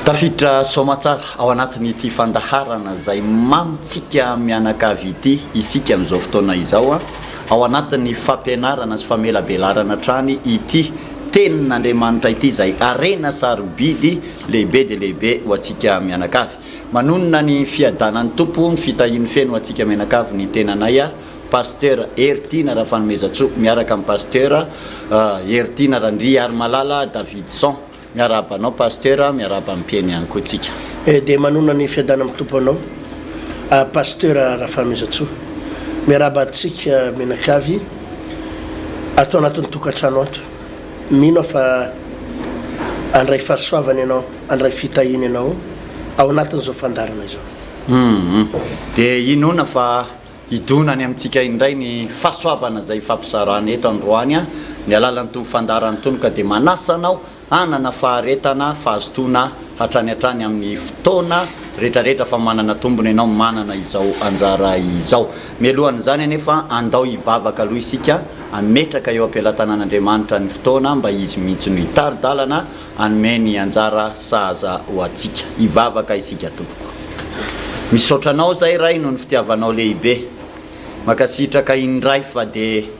tafiditra somatsara ao anatin'ity fandaharana zay mamitsika mianakavy ity isika amin'izao fotoana izao ao anatin'ny fampianarana sy famelabelarana trany ity tenin'Andriamanitra ity zay arena sarobidy lehibe de lehibe ho atsika mianakavy manonona ny fiadanan'ny tompo ny fitahiny feno ho atsika mianakavy ny tenanay pasteur Ertina Rafanomezatso miaraka amin'ny pasteur Ertina Randri Armalala Davidson miarabanao pasteur miaraba ampieny ihany koa tsika de manona ny fiadana amin'ny tompo anao pasteur Rafanomezatso miaraba atsika mianakavy atao anatin'ny tokantrano ato mino fa andray fahasoavany ianao andray fitahiny ianao ao anatin'izao fandarana izao de inona fa idonany amintsika indray ny fahasoavana zay fampisarana eto androany ny alalan'ny to fandarany tony ka de manasanao anana faharetana fahazotona hatrany hatrany amin'ny fotoana rehetrarehetra fa manana tombony ianao manana izao anjara izao mialohan'izany anefa andao hivavaka aloha isika ametraka eo ampilatanan'Andriamanitra ny fotoana mba izy mihitsy no hitaridalana anome ny anjara sahaza ho atsika hivavaka isika tompoko misotranao zay ray no ny fitiavanao lehibe makasitraka indray fa de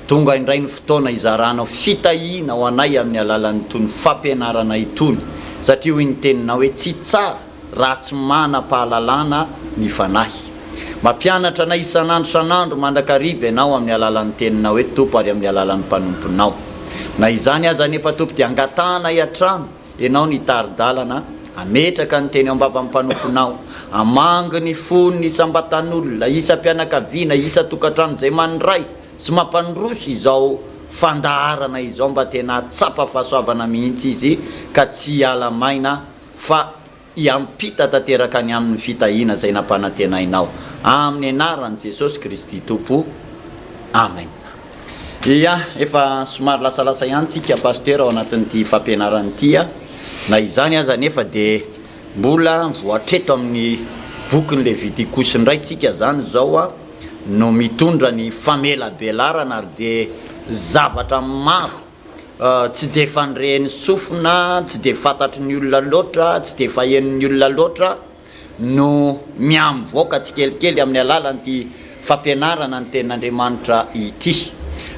tonga indray ny fotoana izaranao fitahina ho anay amin'ny alalan'ny tony fampianarana itony satria hoy ny teninao hoe tsy tsara raha tsy manam-pahalalana ny fanahy mampianatra anay isan'andro san'andro mandrakariva ianao amin'ny alalan'ny teninao hoe tompo ary amin'ny alalan'ny mpanomponao na izany aza nefa tompo de angatahana iatrano ianao ny taridalana ametraka ny teny ambava amin'ny mpanomponao amangy ny fony ny sambatan'olona isa mpianakaviana isa tokantrano zay mandray sy mampandroso izao fandaharana izao mba tena tsapa fahasoavana mihitsy izy ka tsy alamaina fa iampita tanteraka ny amin'ny fitahina zay nampanatenainao amin'ny anaran'i Jesosy Kristy tompo amen. Ia efa somary lasalasa ihany tsika pasteur ao anatin'ity fampianarana ity na izany aza nefa de mbola voatreto amin'ny boky ny Levitikosy indray tsika zany zao no mitondra ny famelabelarana ary de zavatra maro tsy de fandrehen'ny sofina tsy de fantatry ny olona loatra tsy de fahen'ny olona loatra no miamivoaka tsikelikely amin'ny alalan'ity fampianarana ny tenin'Andriamanitra ity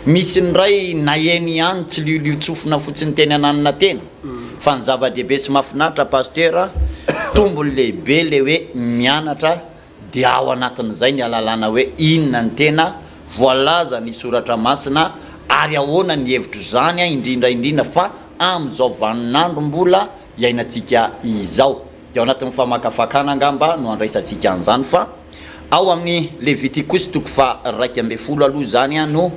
misy ndray naheny ihany tsy lioliotsofina fotsiny teny ananina tena fa ny zava-dehibe sy mahafinaritra pasteur tombony lehibe le hoe mianatra de ao anatin'izay ny alalana hoe inona ny tena voalaza ny soratra masina ary ahoana ny hevitro zany indrindra fa amin'izao vaninandro mbola iainantsika izao de ao anatin'ny famakafakana angamba no andraisantsika an'izany fa ao amin'ny Levitikosy toko fa 12 aloha zany no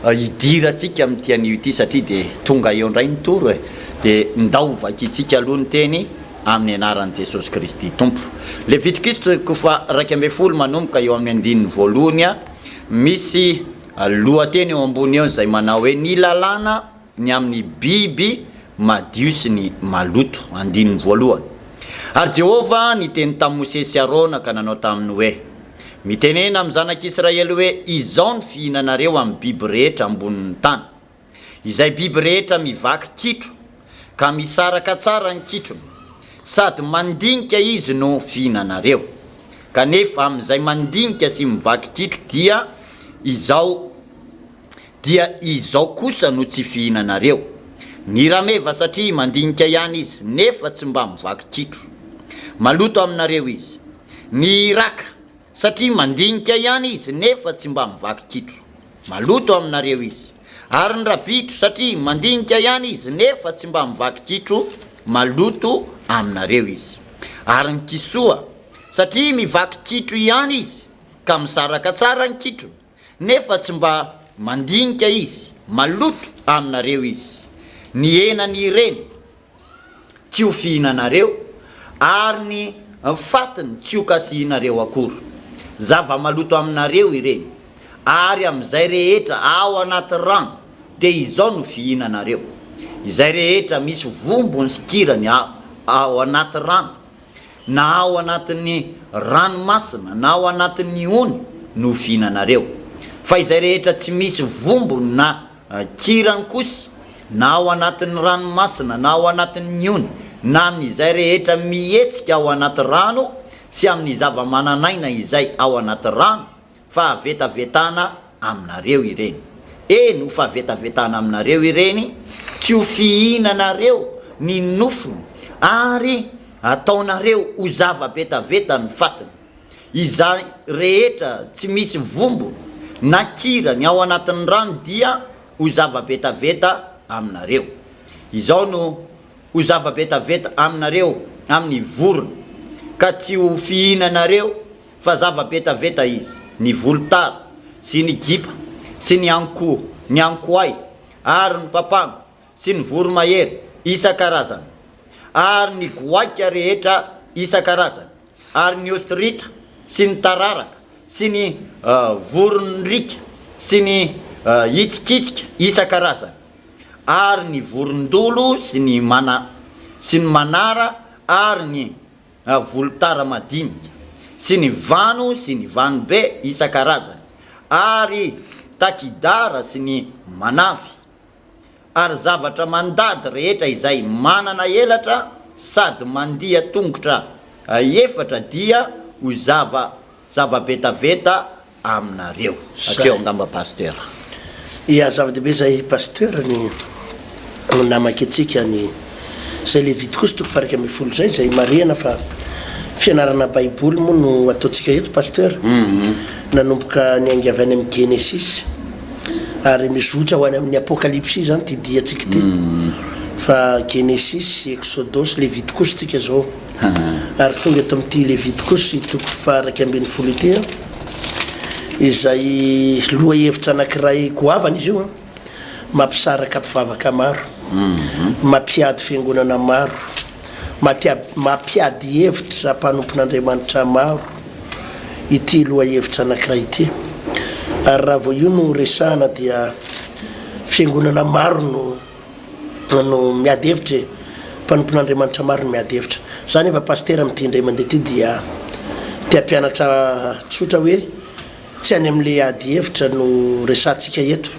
idiratsika amin'ity anio ity satria de tonga eo indray nitoro de ndaovaka itsika aloha ny teny amin'ny anaran'i Jesosy Kristy tompo Levitikosy toko fa 12 manomboka eo amin'ny andininy voalohany misy lohateny eo ambony eo zay manao hoe ny lalàna ny amin'ny biby madio sy ny maloto andininy voalohany ary Jehova niteny tamin'ny Mose sy Arona ka nanao taminy hoe mitenena amin'ny zanak'Israely hoe izao ny fihinanareo amin'ny biby rehetra ambonin'ny tany izay biby rehetra mivaky kitro ka misaraka tsara ny kitrony sady mandinika izy no fihinanareo kanefa amin'izay mandinika sy mivaky kitro dia izao kosa no tsy fihinanareo ny rameva satria mandinika ihany izy nefa tsy mba mivaky kitro maloto aminareo izy ny raka satria mandinika ihany izy nefa tsy mba mivaky kitro maloto aminareo izy ary ny rabitro satria mandinika ihany izy nefa tsy mba mivaky kitro maloto aminareo izy ary ny kisoa satria mivaky kitro ihany izy ka misaraka tsara ny kitro nefa tsy mba mandinika izy maloto aminareo izy ny hena ny reny tsy ho fihinanareo ary ny fatiny tsy ho kasihinareo akory zava-maloto aminareo ireny ary amin'izay rehetra ao anaty rano de izao no fihinanareo izay rehetra misy vombony sy kirany ao anaty rano na ao anatin'ny ranomasina na ao anatin'ny ony no fihinanareo fa izay rehetra tsy misy vombony na kirany kosa na ao anatin'ny ranomasina na ao anatin'ny ony na amin'izay rehetra mihetsika ao anaty rano sy amin'ny zava-mananaina izay ao anaty rano fa avetavetana aminareo ireny. Eno fa avetavetana aminareo ireny, tsy ho fihinanareo ny nofony ary ataonareo ho zava-betaveta ny fatiny. Izay rehetra tsy misy vombo na kirany ao anatin'ny rano dia ho zava-betaveta aminareo. Izao no ho zava-betaveta aminareo amin'ny vorona, ka tsy ho fihinanareo fa zava-betaveta izy, ny volotara sy ny gipa sy ny ankoay ary ny papango sy ny voromahery isan-karazany ary ny goaika rehetra isan-karazany ary ny ostrita sy ny tararaka sy ny vorondrika sy ny hitsikitsika isan-karazany ary ny vorondolo sy ny manara ary ny volotara madinika sy ny vano sy ny vanobe isan-karazany ary takidara sy ny manavy ary zavatra mandady rehetra izay manana elatra sady mandia tongotra efatra dia ho zava-betaveta aminareo. Atreo angamba pasteur. Ia, zava-dehibe zay pasteur ny namaka antsika ny zay Levite kosa toko faraka amby folo zay marihana fa fianarana baiboly moa no ataontsika eto pasteur. Nanomboka ny angavany amin'ny Genesis ary mizotra ho any amin'ny apokalypsy zany ty diatsika ty fa Genesis, Exodus, Levite kosa tsika zao ary tonga eto amin'ity Levite kosa toko faraka ambin'ny folo ty izay loha hevitra anankiray goavana izy io mampisaraka mpivavaka maro, mampiady fiangonana maro, mampiady hevitra mpanompon'Andriamanitra maro ity loha hevitra anankiray ity. Ary raha vao io no resahana dia fiangonana maro no miady hevitra, mpanompon'Andriamanitra maro no miady hevitra. Zany efa pasteur amin'ity indray mandeha ty dia tia mpianatra tsotra hoe tsy any amin'le ady hevitra no resantsika eto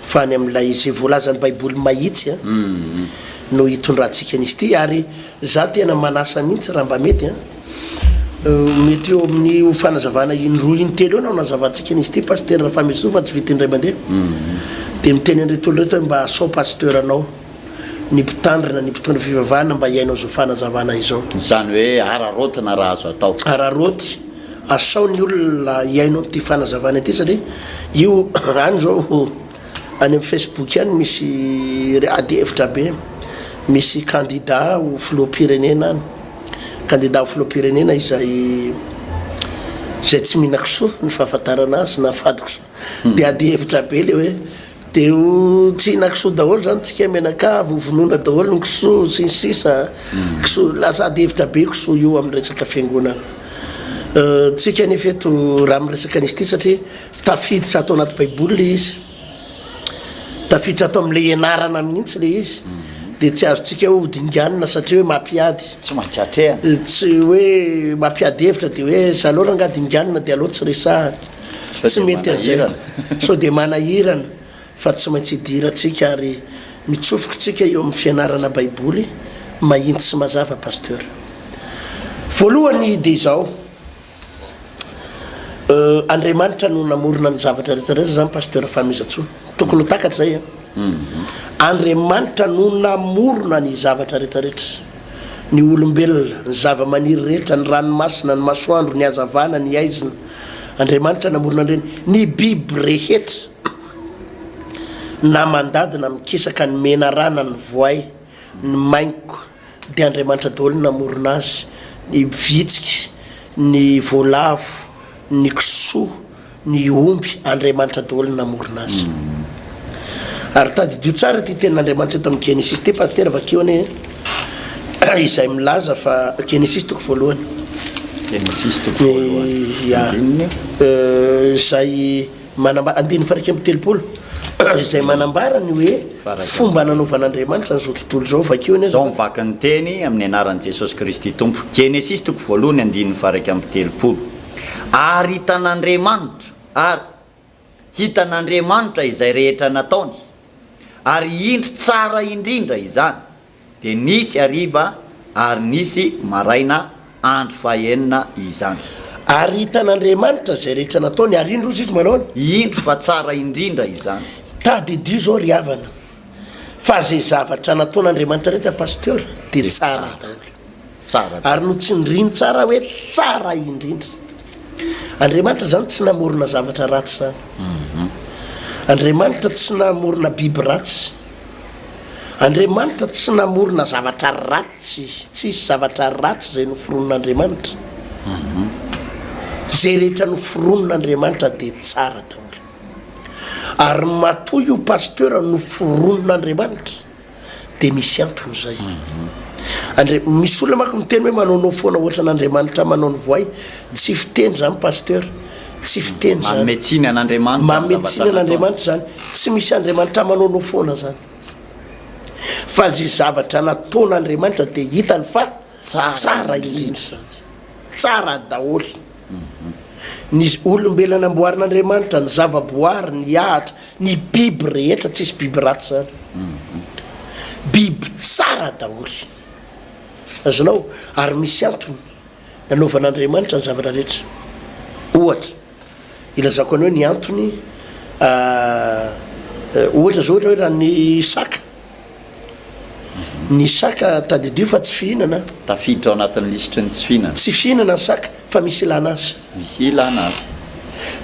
fa any amin'ilay izay voalazan'ny baiboly mahitsy no hitondrantsika an'izy ty. Ary za tena manasa mihitsy raha mba mety mety eo amin'ny fanazavana indroa intelo eo nao nazavantsika an'izy ty pasteur raha meso fa tsy vita indray mandeha dia miteny an'ireto olo reto hoe mba asao pasteur anao ny mpitandrina ny mpitondra fivavahana mba iainao zao fanazavana izao. Zany hoe ararotina raha azo atao. Araroty asao ny olona iainao ty fanazavana ity satria io any zao any amin'ny Facebook any misy ady hevitra be, misy candidat ho filoham-pirenena any, candidat ho filoham-pirenena izay tsy mihina kisoa ny fahafantarana azy na fady kisoa dia ady hevitra be le hoe dia tsy hina kisoa daholo zany tsika menakavy vonona daholo ny kisoa sy ny sisa kisoa lasa ady hevitra be kisoa io amin'ny resaka fiangonana. Tsika nefa eto raha miresaka an'izy ty satria tafiditra atao anaty baiboly le izy, tafiditra atao amin'le ianarana mihitsy le izy dia tsy azontsika hoe hodinganina satria hoe mampiady, tsy maintsy atrehana, tsy hoe mampiady hevitra dia hoe zalora nga dinganina dia aloha tsy resaha, tsy mety an'izay sao dia manahirana fa tsy maintsy hidirantsika ary mitsofokatsika eo amin'ny fianarana baiboly mahinty sy mazava pasteur. Voalohany dia izao Andriamanitra no namorona ny zavatra rehetrarehetra zany pasteur Famizatsy tokony ho takatra zay Andriamanitra no namorona ny zavatra rehetrarehetra, ny olombelona, ny zava-maniry rehetra, ny ranomasina, ny masoandro, ny hazavana, ny aizina, Andriamanitra namorona ireny. Ny biby rehetra na mandadina mikisaka ny mena rana, ny voay, ny maingo dia Andriamanitra daholo namorona azy. Ny vitsika, ny voalavo, ny kisoa, ny omby, Andriamanitra daholo namorona azy. Ary tadidio tsara ty tenin'Andriamanitra eto amin'ny Genesis ty pasteur vakeo ane izay milaza fa Genesis toko voalohany, izay manambara andiny faraka amby telopolo izay manambara ny hoe fomba nanaovan'Andriamanitra n'izao tontolo zao vakeo ane zao mivaky ny teny amin'ny anaran'i Jesosy Kristy Tompo. Genesis toko voalohany andiny faraka amby telopolo. Ary hitan'Andriamanitra izay rehetra nataony ary indro tsara indrindra izany dia nisy hariva ary nisy maraina andro fahenina izany. Ary hitan'Andriamanitra zay rehetra nataony ary indro izy manao indro fa tsara indrindra izany. Tadidio zao ry havana fa zay zavatra nataon'Andriamanitra rehetra pasteur dia tsara tsara ary no tsy ndriny tsara hoe tsara indrindra. Andriamanitra zany tsy namorona zavatra ratsy zany. Andriamanitra tsy namorona biby ratsy. Andriamanitra tsy namorona zavatra ratsy, tsisy zavatra ratsy zay noforonon'Andriamanitra. Zay rehetra noforonon'Andriamanitra dia tsara daholo. Ary matoy io pasteur noforonon'Andriamanitra dia misy antony zay. Misy olona manko miteny hoe manaonao foana ohatra n'Andriamanitra manao ny voay, tsy fiteny zany pasteur, tsy fiteny zany. Mametsiny an'Andriamanitra. Mametsiny an'Andriamanitra zany, tsy misy Andriamanitra manaonao foana zany. Fa zay zavatra nataon'Andriamanitra dia hitany fa tsara indrindra zany. Tsara daholo. Ny olombelona namboarin'Andriamanitra, ny zavaboary, ny ahatra, ny biby rehetra tsisy biby ratsy zany. Biby tsara daholo. Azonao ary misy antony nanaovan'Andriamanitra ny zavatra rehetra. Ohatra ilazako any hoe ny antony ohatra zao ohatra hoe raha ny saka. Ny saka tadidio fa tsy fihinana. Tafiditra ao anatin'ny lisitry ny tsy fihinana. Tsy fihinana ny saka fa misy ilana azy. Misy ilana azy.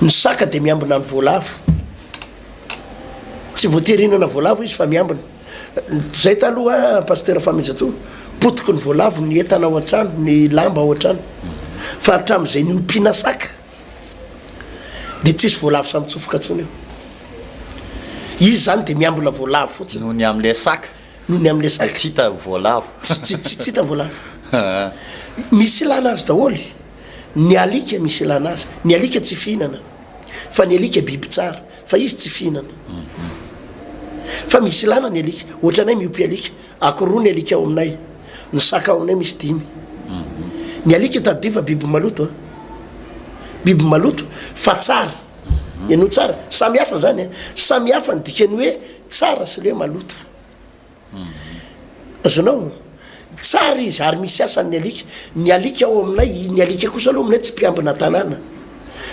Ny saka dia miambina ny voalavo. Tsy voatery hinana voalavo izy fa miambina. Zay taloha pasteur Famijatso potiky ny voalavo ny entana ao an-trano, ny lamba ao an-trano. Fa hatramin'izay ny ompiana saka dia tsisy voalavo samy tsofoka tsony eo. Izy zany dia miambina voalavo fotsiny. Noho ny amin'ilay saka. Noho ny amin'ilay saka. Tsy hita voalavo. Tsy hita voalavo. Misy ilana azy daholo. Ny alika misy ilana azy. Ny alika tsy fihinana. Fa ny alika biby tsara. Fa izy tsy fihinana. Fa misy ilana ny alika. Ohatranay miompy alika. Akoroa ny alika ao aminay. Ny saka ao aminay misy 5. Ny alika tadidio fa biby maloto. Biby maloto fa tsara. Ianao tsara. Samy hafa zany. Samy hafa ny dikany hoe tsara sy le maloto. Azonao tsara izy ary misy asany alika. Ny alika ao aminay, ny alika kosa aloha aminay tsy mpiambina tanàna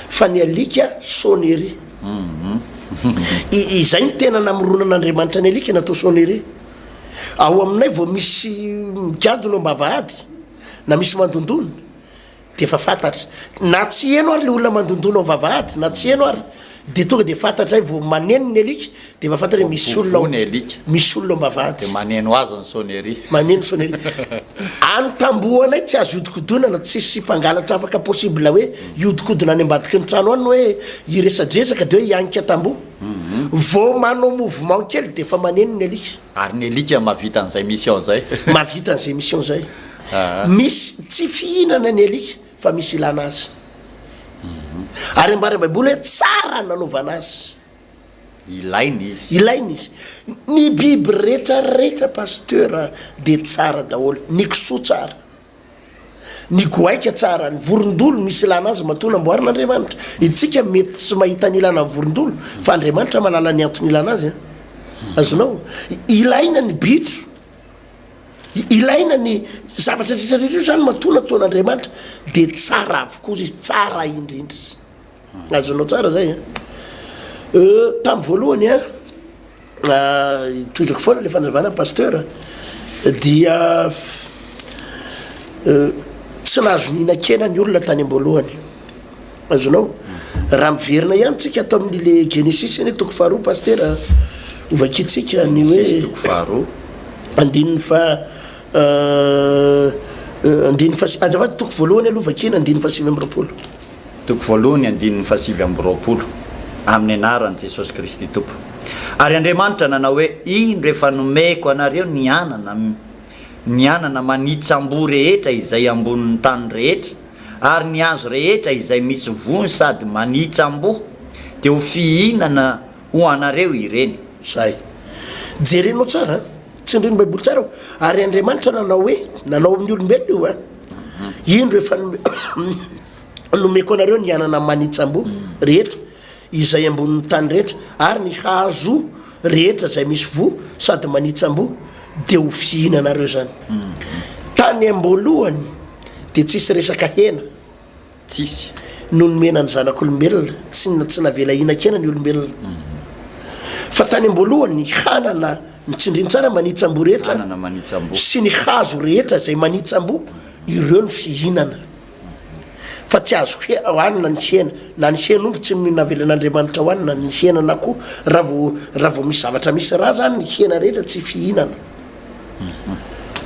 fa ny alika sonnerie. Izay ny tena namoronan'Andriamanitra ny alika natao sonnerie. Ao aminay vao misy mikadona am-bavahady na misy mandondona dia efa fantatra. Na tsy heno ary le olona mandondona ao vavahady, na tsy heno ary dia tonga dia fantatra vao maneno ny alika dia efa fantatra misy olona misy olona am-bavahady. Dia maneno azy ny sonnerie. Maneno sonnerie. Any tambohanay tsy azo iodikodonana, tsisy mpangalatra afaka possible hoe iodikodona any ambadiky ny trano any hoe iresadresaka dia hoe hianika tamboho. Vao manao mouvement kely dia efa maneno ny alika. Ary ny alika mahavita an'izay mission zay. Mahavita an'izay mission zay. Misy tsy fihinana ny alika fa misy ilana azy. Ary ambara baiboly hoe tsara nanaovana azy. Ilainy izy. Ilainy izy. Ny biby rehetrarehetra pasteur dia tsara daholo. Ny kisoa tsara. Ny goaika tsara. Ny vorondolo misy ilana azy matoa namboarin'Andriamanitra. Itsika mety tsy mahita ny ilana ny vorondolo fa Andriamanitra malala ny antony ilana azy. Azonao ilaina ny bitro. Ilaina ny zavatra rehetrarehetra zany matoa nataon'Andriamanitra dia tsara avokoa izy, tsara indrindra. Azonao tsara zay. Tamin'ny voalohany todrako foana le fanjavana pasteur dia tsy nahazo nihinan-kena ny olona tany am-boalohany. Azonao raha miverina ihany tsika atao amin'ile Genesis ny toko 2 pasteur ovakitsika ny hoe toko 2 andininy fa andininy fa azafady toko voalohany aloha vakina andininy fa 7 toko voalohany andininy fa 7 amin'ny anaran'i Jesosy Kristy Tompo. Ary Andriamanitra nanao hoe indro efa nomeko anareo ny anana manitsambo rehetra izay ambonin'ny tany rehetra ary ny hazo rehetra izay misy vony sady manitsambo dia ho fihinana ho anareo ireny. Zay jerenao tsara tsy ndreny baiboly tsara ary Andriamanitra nanao hoe nanao amin'ny olombelona io indro efa nomeko anareo ny anana manitsambo rehetra izay ambonin'ny tany rehetra ary ny hazo rehetra zay misy vo sady manitsambo de ho fihinanareo zany tany amboalohany de tsisy resaka hena tsisy no nomenany zanak'olombelona tsy navela hinan-kena ny olombelona fa tany amboalohany hanana nitsindriny tsara manitsambo rehetra sy ny hazo rehetra zay manitsambo ireo ny fihinana fa tsy azo hoanina ny hena na ny hena omby tsy navelan'Andriamanitra hoanina ny hena na koa raha vao misy zavatra misy raha zany ny hena rehetra tsy fihinana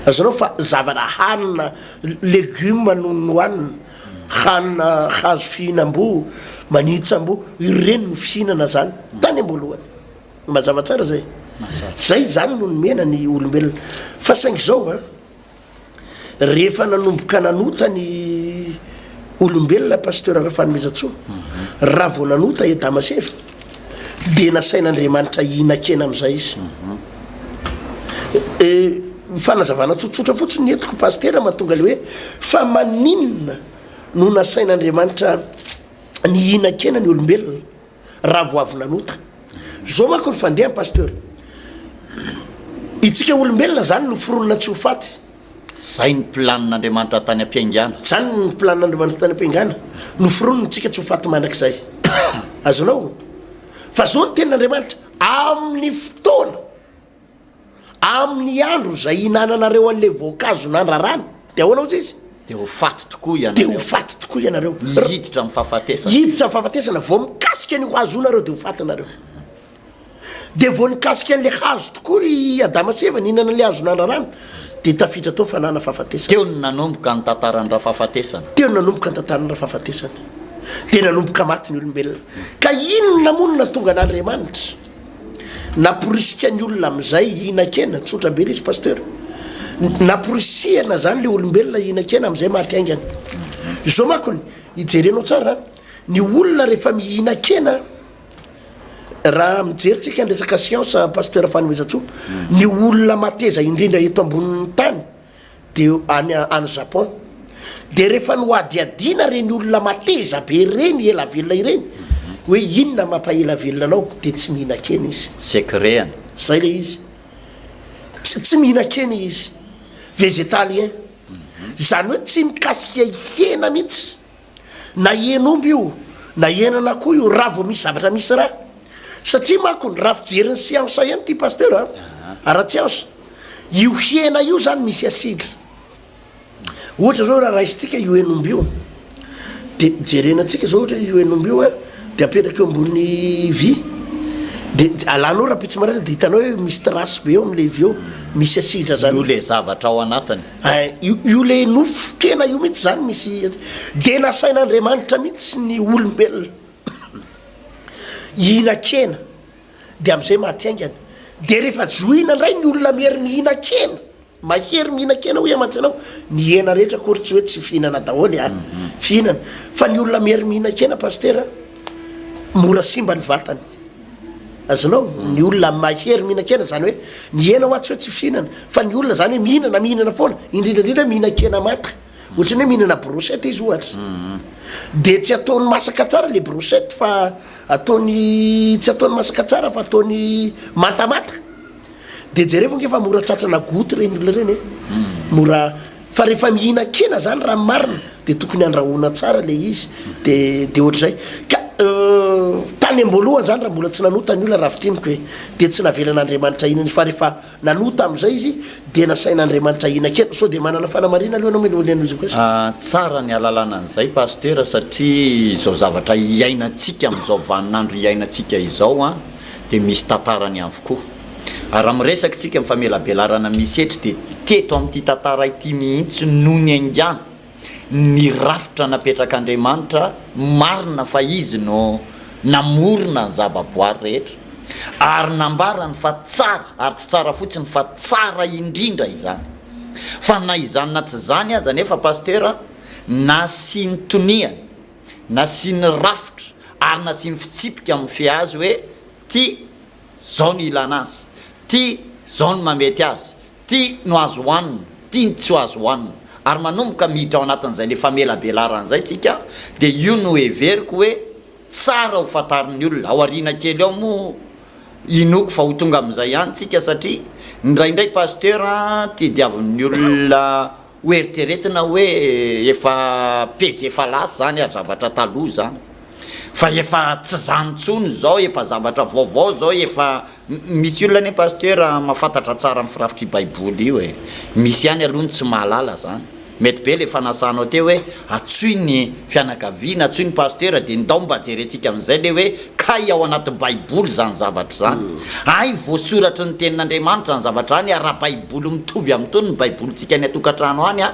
azonao fa zavatra hanina legioma no hoanina hanina hazo fihinam-bo manitsambo ireny no fihinana zany tany amboalohany mazava tsara zay zany no nomena ny olombelona fa saingy zao rehefa nanomboka nanota ny olombelona pasteur Rafanomezatsoa raha vao nanota Damaseva de nasain'Andriamanitra hihinan-kena am'izay izy fanazavana tsotsotra fotsiny entiko pasteur mahatonga le hoe fa maninona no nasain'Andriamanitra ny hihinan-kena ny olombelona raha vao avy nanota zao manko ny fandeha pasteur itsika olombelona zany no foronina tsy ho faty zay ny planin'Andriamanitra tany am-piaingana zany ny planin'Andriamanitra tany am-piaingana no foroninatsika tsy ho faty mandrakizay azonao fa zao ny tenin'Andriamanitra amin'ny fotoana amin'ny andro zay hinananareo an'le voankazo nandrarano de ahoanao izy de ho faty tokoa ianareo de ho faty tokoa ianareo hiditra amin'ny fahafatesana fahafatesana vao mikasika ny hazo nareo de ho fatynareo de vao nikasika an'le hazo tokoa i Adama sy Eva nihinana an'le hazo nandrarano de tafiditra tao fanana fahafatesana teo ny nanomboka ny tantaran'ra fahafatesana teo nanomboka ny tantaran'ra fahafatesana de nanomboka maty ny olombelona ka inona monina tonga n'Andriamanitra naporisika ny olona am'izay hihinan-kena tsotra be izy pasteur naporisihana zany le olombelona hihinan-kena am'izay maty aingana zao makony ijerenao tsara ny olona rehefa mihinan-kena raha mijerytsika ny resaka science pasteur Rafanomezatsoa ny olona mateza indrindra eto ambonin'ny tany de any Japon de rehefa noadiadina reny olona mateza be reny ela velona ireny hoe inona mampaela velona anao de tsy mihinan-kena izy secret zay le izy tsy mihinan-kena izy végétalien zany hoe tsy mikasika hena mihitsy na hen'omby io na henana koa io raha vao misy zavatra misy raha satria manko ny raha fijeriny science ihany ty pasteur ara-science io hena io zany misy asidra ohatra zao raha raisitsika io hen'omby io de jerenantsika zao ohatra io hen'omby io de apetraka eo ambony vy de alanao raha pitsy maratra de hitanao hoe misy trace be eo am'le vy eo misy asidra zany io le zavatra ao anatiny io le nofo-kena io mihitsy zany misy de nasain'Andriamanitra mihitsy ny olombelona hihinan-kena de am'izay maty aingana de rehefa joina indray ny olona mihery mihinan-kena mahery mihinan-kena ho amatsanao ny hena rehetra kory tsy hoe tsy fihinana daholy fihinana fa ny olona mihery mihinan-kena pasteur mora simba ny vatany azonao ny olona mahery mihinan-kena zany hoe ny hena oatsy hoe tsy fihinana fa ny olona zany hoe mihinana foana indrindrandrindra mihinan-kena mata ohatrany hoe mihinana brochette izy ohatra de tsy ataony masaka tsara le brochette fa tsy ataony masaka tsara fa ataony matamata de jereo vonge fa mora tratsana goty reny olona reny mora fa rehefa mihinan-kena zany raha marina de tokony andrahoana tsara le izy de ohatr'izay ka tany amboalohany zany raha mbola tsy nanota ny olona raha fitiniko hoe de tsy navelan'Andriamanitra hinany fa rehefa nanota am'izay izy de nasain'Andriamanitra hinan-kena so de manana fanamarina alohanao menolenizy koa tsara ny alalana an'izay pasteur satria izao zavatra iainantsika am'izao vaninandro iainantsika izao de misy tantarany avokoa ary raha miresaka tsika mifamelabelarana misy etry de teto amin'ity tantara ity mihitsy no ny aingana ny rafitra napetrak'Andriamanitra marina fa izy no namorona ny zavaboary rehetra ary nambarany fa tsara ary tsy tsara fotsiny fa tsara indrindra izany fa na izany na tsy zany aza nefa pasteur na sy ny toniany na sy ny rafitra ary na sy ny fitsipika amin'ny fiazy hoe ty zao ny ilana azy ty zao ny mamety azy ty no azo hoanina ty ny tsy azo hoanina ary manomboka miditra ao anatin'izay le famelabelarana zay tsika de io no heveriko hoe tsara ho fantarin'ny olona ao ariana kely ao moa inoko fa ho tonga amin'izay ihany tsika satria ndraindray pasteur ty diavin'ny olona hoeritreretina hoe efa pejy efa lasa zany a zavatra taloha zany fa efa tsy zany ntsony zao efa zavatra vaovao zao efa misy olona ane pasteur mahafantatra tsara amin'ny firafitry baiboly io e misy ihany aloha ny tsy mahalala zany mety be le fanasanao teo hoe atsoy ny fianakaviana atsoy ny pasteur dia ndao mba jerentsika amin'izay le hoe kay ao anaty baiboly zany zavatra zany ay voasoratry ny tenin'Andriamanitra ny zavatra zany raha baiboly mitovy amin'tony ny baibolyntsika ny atokantrano any a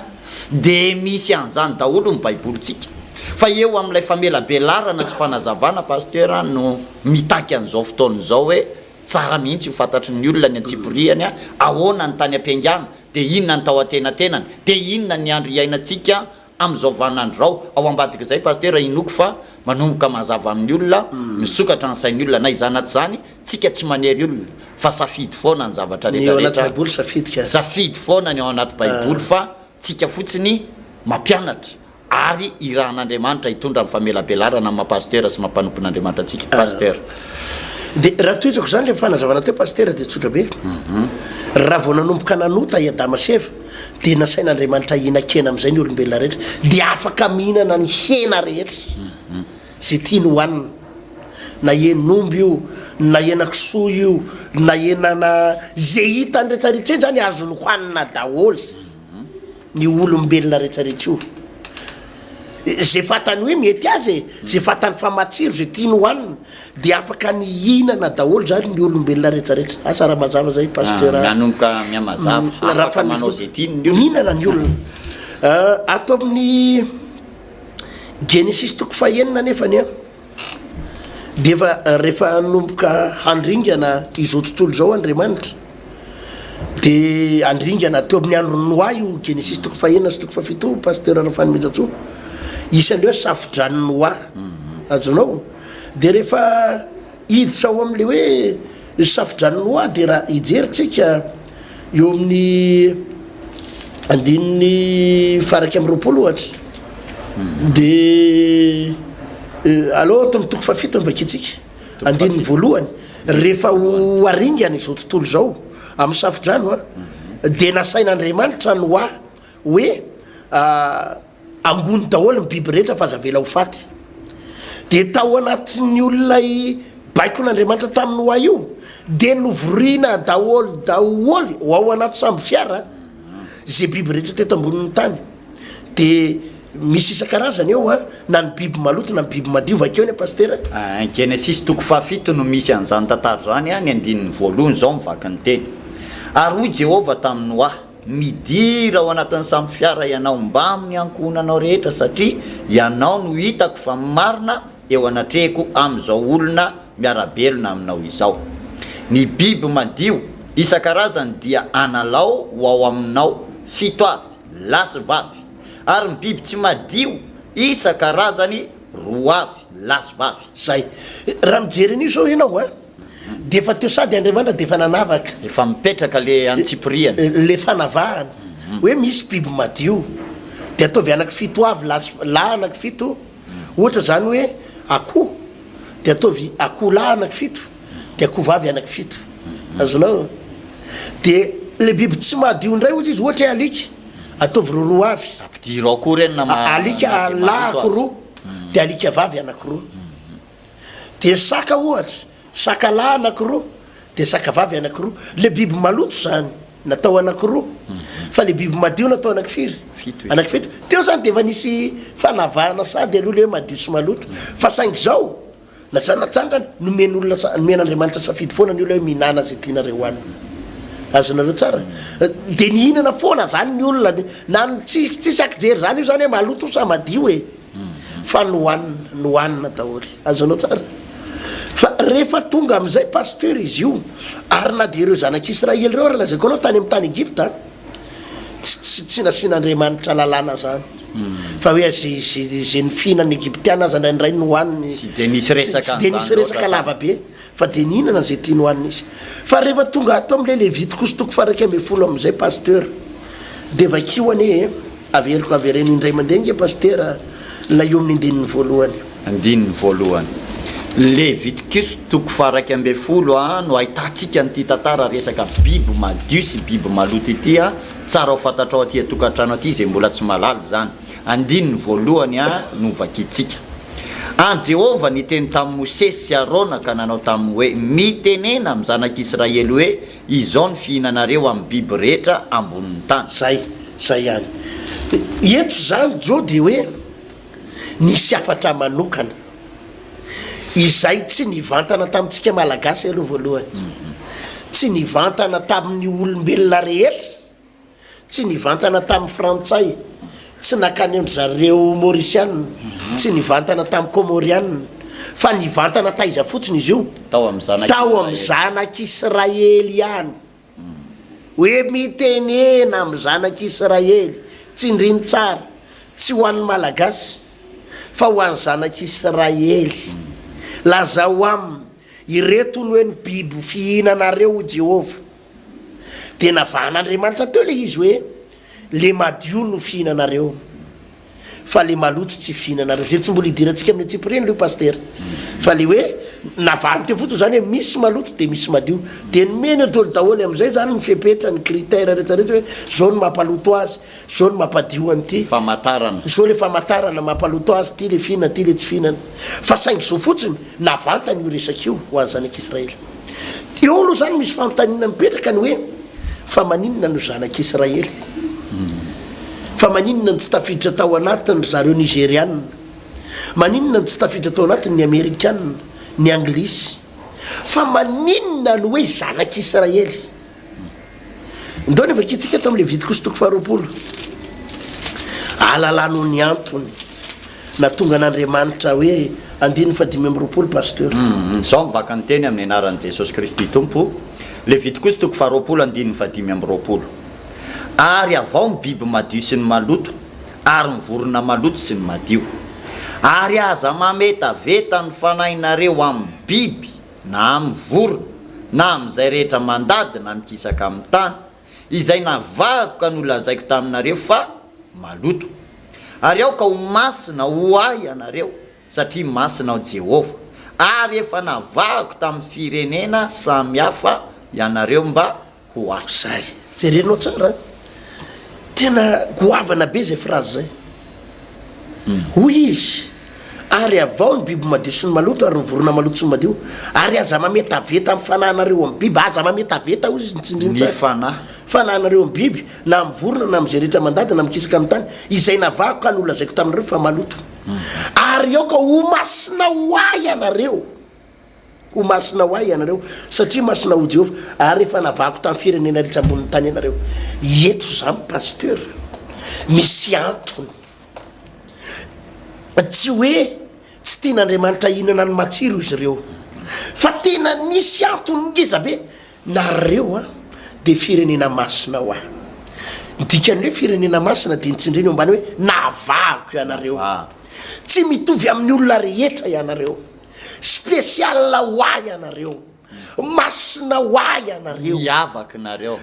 dia misy an'izany daholo ny baibolyntsika fa eo amin'ilay famelabelarana sy fanazavana pasteur no mitaky an'izao fotoan'izao hoe tsara mihitsy ho fantatry ny olona ny antsipiriany a ahoana ny tany ampiangana dia inona ny tao atenatenany dia inona ny andro iainantsika amin'izao vanandrao ao ambadika izay pasteur inoko fa manomboka mazava amin'ny olona misokatra ny sain'ny olona na izanaty zany tsika tsy manery olona fa safidy foana ny zavatra rehetrarehetra safidy foana ny ao anaty baiboly fa tsika fotsiny mampianatra ary irahan'Andriamanitra hitondra amin'ny famelabelarana mampasteur sy mampanopin'Andriamanitra atsika pasteur dia raha toizako zany le fanazavana teo pasteur dia tsotra be raha vao nanomboka nanota iadama seva dia nasain'Andriamanitra hihinan-kena amin'izay ny olombelona rehetra dia afaka mihinana ny hena rehetra zay tiany hohanina na hen'omby io na henan-kisoa io na henana zay hitany rehetrarehetra eny zany azony hohanina daholy ny olombelona rehetrarehetra io zay fatany hoe mety azy zay fatany famatsiro zay tiany hohanina dia afaka ny hinana daholo zany ny olombelona rehetrarehetra asa raha mazava zay pasteur manomboka miamazava afaka manao zay tiany hinana ny olona ato amin'ny Genesis toko fahenina nefany a dia rehefa nomboka handringana izao tontolo zao Andriamanitra dia andringana teo amin'ny andro Noa io Genesis toko fahenina sy toko fafito pasteur Rafany Mejatso isan'ireo safidran'ny Noa azonao dia rehefa hiditra ao amin'le hoe safidran'ny Noa dia raha hijeritsika eo amin'ny andininy faraky amin'ny roapolo ohatra dia aloha to mitoko fafito ny vakitsika andininy voalohany rehefa ho aringana izao tontolo zao amin'ny safidrano dia nasain'Andriamanitra Noa hoe angony daholo ny biby rehetra fa azavela ho faty dia tao anatin'ny olonay baikon'Andriamanitra tamin'ny Noa io dia novoriana daholo ho ao anaty samby fiara zay biby rehetra teto ambonin'ny tany dia misy isan-karazany eo na ny biby maloto na ny biby madio vakeo ny pasteur Genesis toko fafito no misy an'izany tantara zany ny andininy voalohany zao mivaky ny teny ary hoy Jehova tamin'ny Noa midira ao anatin'ny samby fiara ianao mba amin'ny ankohonanao rehetra satria ianao no hitako fa marina eo anatrehiko amin'izao olona miarabelona aminao izao ny biby madio isan-karazany dia analao ho ao aminao fito avy lasy vavy ary ny biby tsy madio isan-karazany roa avy lasy vavy zay raha mijery an'io zao ianao dia efa teo sady Andriamanitra dia efa nanavaka efa mipetraka le antsipiriany le fanavahany hoe misy biby madio dia ataovy anaky-fito avy lahy anaky-fito ohatra zany hoe akoho dia ataovy akoho lahy anaky-fito dia akoho vavy anaky-fito azonao dia le biby tsy madio ndray ozy izy ohatra hoe alika ataovy roa avy ampidiro akoho reny alika lahy akoroa dia alika vavy anakiroa dia saka ohatra saka lahy anakiroa dia saka vavy anakiroa le biby maloto zany natao anakiroa fa le biby madio natao anakifiry anakifito teo zany dia efa nisy fanavahana sady aloha le hoe madio sy maloto fa saingy zao natsanatsandrany nomen'Andriamanitra safidy foana ny olona hoe mihinana zay tianareo hoanina azonareo tsara dia nihinana foana zany ny olona na tsy sakijery zany io zany hoe maloto sa madio e fa nohanina daholo azonao tsara fa rehefa tonga amin'izay pasteur izy io ary na dia ireo zanak'Israely reo raha lazaiko anao tany amin'ny tany Egypta tsy nasian'Andriamanitra lalàna zany fa hoe zay ny fihinany Egyptiana aza ndray nohaniny tsy dia nisy resaka lavabe fa dia nihinana zay tia nohanina izy fa rehefa tonga ato amin'le Levitiko sy toko faraky ambin'ny folo amin'izay pasteur dia vakio ane averiko averen'indray mandeha nge pasteur la eo amin'ny andininy voalohany andininy voalohany le vitikis toko faraky ambe folo no ahitantsika nyity tantara resaka biby madio sy biby maloto ity tsara ho fantatrao aty atokantrano aty zay mbola tsy malala zany andininy voalohany no vakitsika Jehova niteny tamin'ny Mosesy sy Arona ka nanao tamin'ny hoe mitenena amin'ny zanak'Israely hoe izao ny fihinanareo amin'ny biby rehetra ambonin'ny tany. Zay ihany. Eto zany jo de hoe nisy afatra manokana izay tsy nivantana tamintsika malagasy aloha voalohany. Tsy nivantana tamin'ny olombelona rehetra, tsy nivantana tamin'ny frantsay, tsy nakany amin'ny zareo mauricianina, tsy nivantana tamin'ny comorianina, fa nivantana taiza fotsiny izy io tao amin'ny zanak'Israely ihany. Hoe mitenena amin'ny zanak'Israely, tsy indriny tsara, tsy ho an'ny malagasy fa ho an'ny zanak'Israely. Lazao aminy ireto no hoe ny biby fihinanareo Jehova. De navahan'Andriamanitra teo le izy hoe le madio no fihinanareo fa le maloto tsy fihinanareo. Zay tsy mbola idirantsika amin'ny tsipireny le paster. Fa le hoe navahany teo fotsiny zany hoe misy maloto de misy madio. De nomeny daholo daholo am'izay zany mifepetra ny critère rehetrarehetra hoe zao no mampaloto azy, zao no mampadio an'ity. Famantarana. Zao le famantarana mampaloto azy, ty le fihinana, ty le tsy fihinana. Fa saingy zao fotsiny navantany io resaka io ho an'ny zanak'Israely. Eo aloha zany misy fanontaniana mipetraka ny hoe fa maninona no zanak'Israely? Fa maninona ny tsy tafiditra tao anatiny zareo nigérianina? Maninona ny tsy tafiditra tao anatiny ny amerikanina, ny anglisy? Fa maninona no hoe zanak'Israely? Ndao nefa kitsika eto amin'le Levitikos toko 20 alalano ny antony na tonga an'Andriamanitra hoe andiny 520 pasteur. Zao mivaka ny teny amin'ny anaran'i Jesosy Kristy Tompo. Levitikos toko 20 andiny 520. Ary avao ny biby madio sy ny maloto, ary ny vorona maloto sy ny madio. Ary aza mametaveta ny fanahinareo amin'ny biby na amin'ny vorona na amin'izay rehetra mandady na mikisaka amin'ny tany, izay navahako ka nolazaiko taminareo fa maloto. Ary ao ka ho masina ho ahy ianareo satria masina ao Jehova. Ary efa navahako tamin'ny firenena samihafa ianareo mba ho ahy. Zay jerenao tsara, tena goavana be zay phrase zay. Hoy izy ary avao ny biby madio sy ny maloto ary ny vorona maloto sy ny madio, ary aza mametaveta amin'ny fanahinareo amin'ny biby. Aza mametaveta hoy izy nitsindriny tsara. Fanahinareo amin'ny biby na amin'ny vorona na amin'izay rehetra mandady na mikisaka amin'ny tany, izay navahako ka nolazaiko taminareo fa maloto. Ary ao ka ho masina ho ahy ianareo, ho masina ho ahy ianareo satria masina ho Jehova. Ary efa navahako tamin'ny firenena rehetra ambonin'ny tany ianareo. Eto zany pasteur misy antony, tsy hoe tsy tian'Andriamanitra hinana ny matsiro izy ireo, fa tena nisy antony ngeza be. Nareo de firenena masina ho ahy. Dikan'le firenena masina de nitsindreny eo ambany hoe navahako ianareo. Tsy mitovy amin'ny olona rehetra ianareo, spesiala ho ahy ianareo, masina ho ahy ianareo,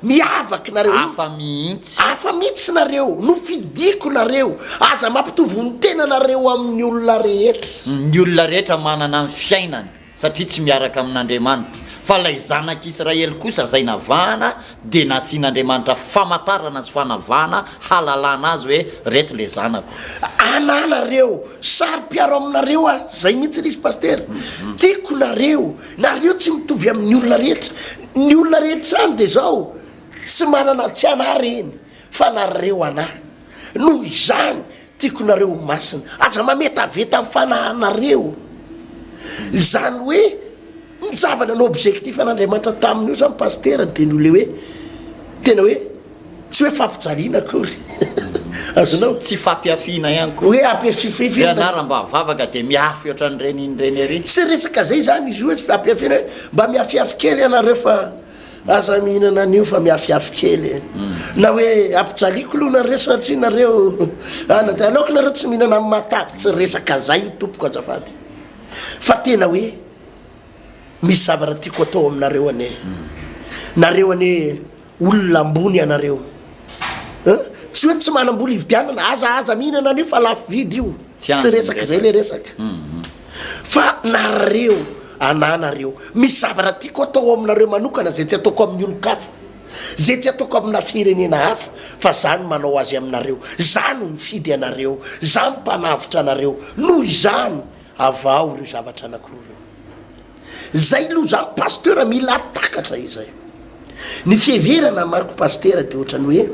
miavaky nareo, hafa mihitsy nareo, nofidiko nareo, aza mampitovy ny tena nareo amin'ny olona rehetra. Ny olona rehetra manana ny fiainany satria tsy miaraka amin'Andriamanitra. Fa lay zanak'Israely kosa zay navahana de nasian'Andriamanitra famantarana sy fanavahana halalana azy hoe reto le zanako. Ananareo sary mpiaro aminareo zay mihitsy nisy paster. Tiako nareo tsy mitovy amin'ny olona rehetra. Ny olona rehetra any de zao tsy manana tsy anahy reny fa nareo anahy. Noho izany tiako nareo masina, aza mametaveta amin'ny fanahinareo. Zany hoe ny zavana ny objectif an'Andriamanitra tamin'io zany paster de no le hoe tena hoe tsy hoe fampijaliana akory. Azonao tsy fampiafina ihany koa hoe ampiafifina anara mba vavaka de miafy ohatran'ireny ery. Tsy resaka zay zany izy hoe ampiafina hoe mba miafiafy kely ianareo fa aza mihinana an'io fa miafiafy kely. Na hoe ampijaliako aloha nareo satria nareo ana de aleoko nareo tsy mihinana amin'ny matavy. Tsy resaka zay tompoko azafady, fa tena hoe misy zavatra tiako atao aminareo ane. Nareo ane olona ambony ianareo, tsy hoe tsy manam-bola ividianana, aza mihinana an'io fa lafo vidy io. Tsy resaka zay le resaka. fa nareo ananareo misy zavatra tiako atao aminareo manokana zay tsy ataoko amin'ny olo-kafa zay tsy ataoko amina firenena hafa fa zany manao azy aminareo zany mifidy anareo zany mpanavitra anareo noho izany avao ireo zavatra anankiroa reo zay aloha zany pasteur mila takatra izay ny fiheverana manko pasteur de ohatrany hoe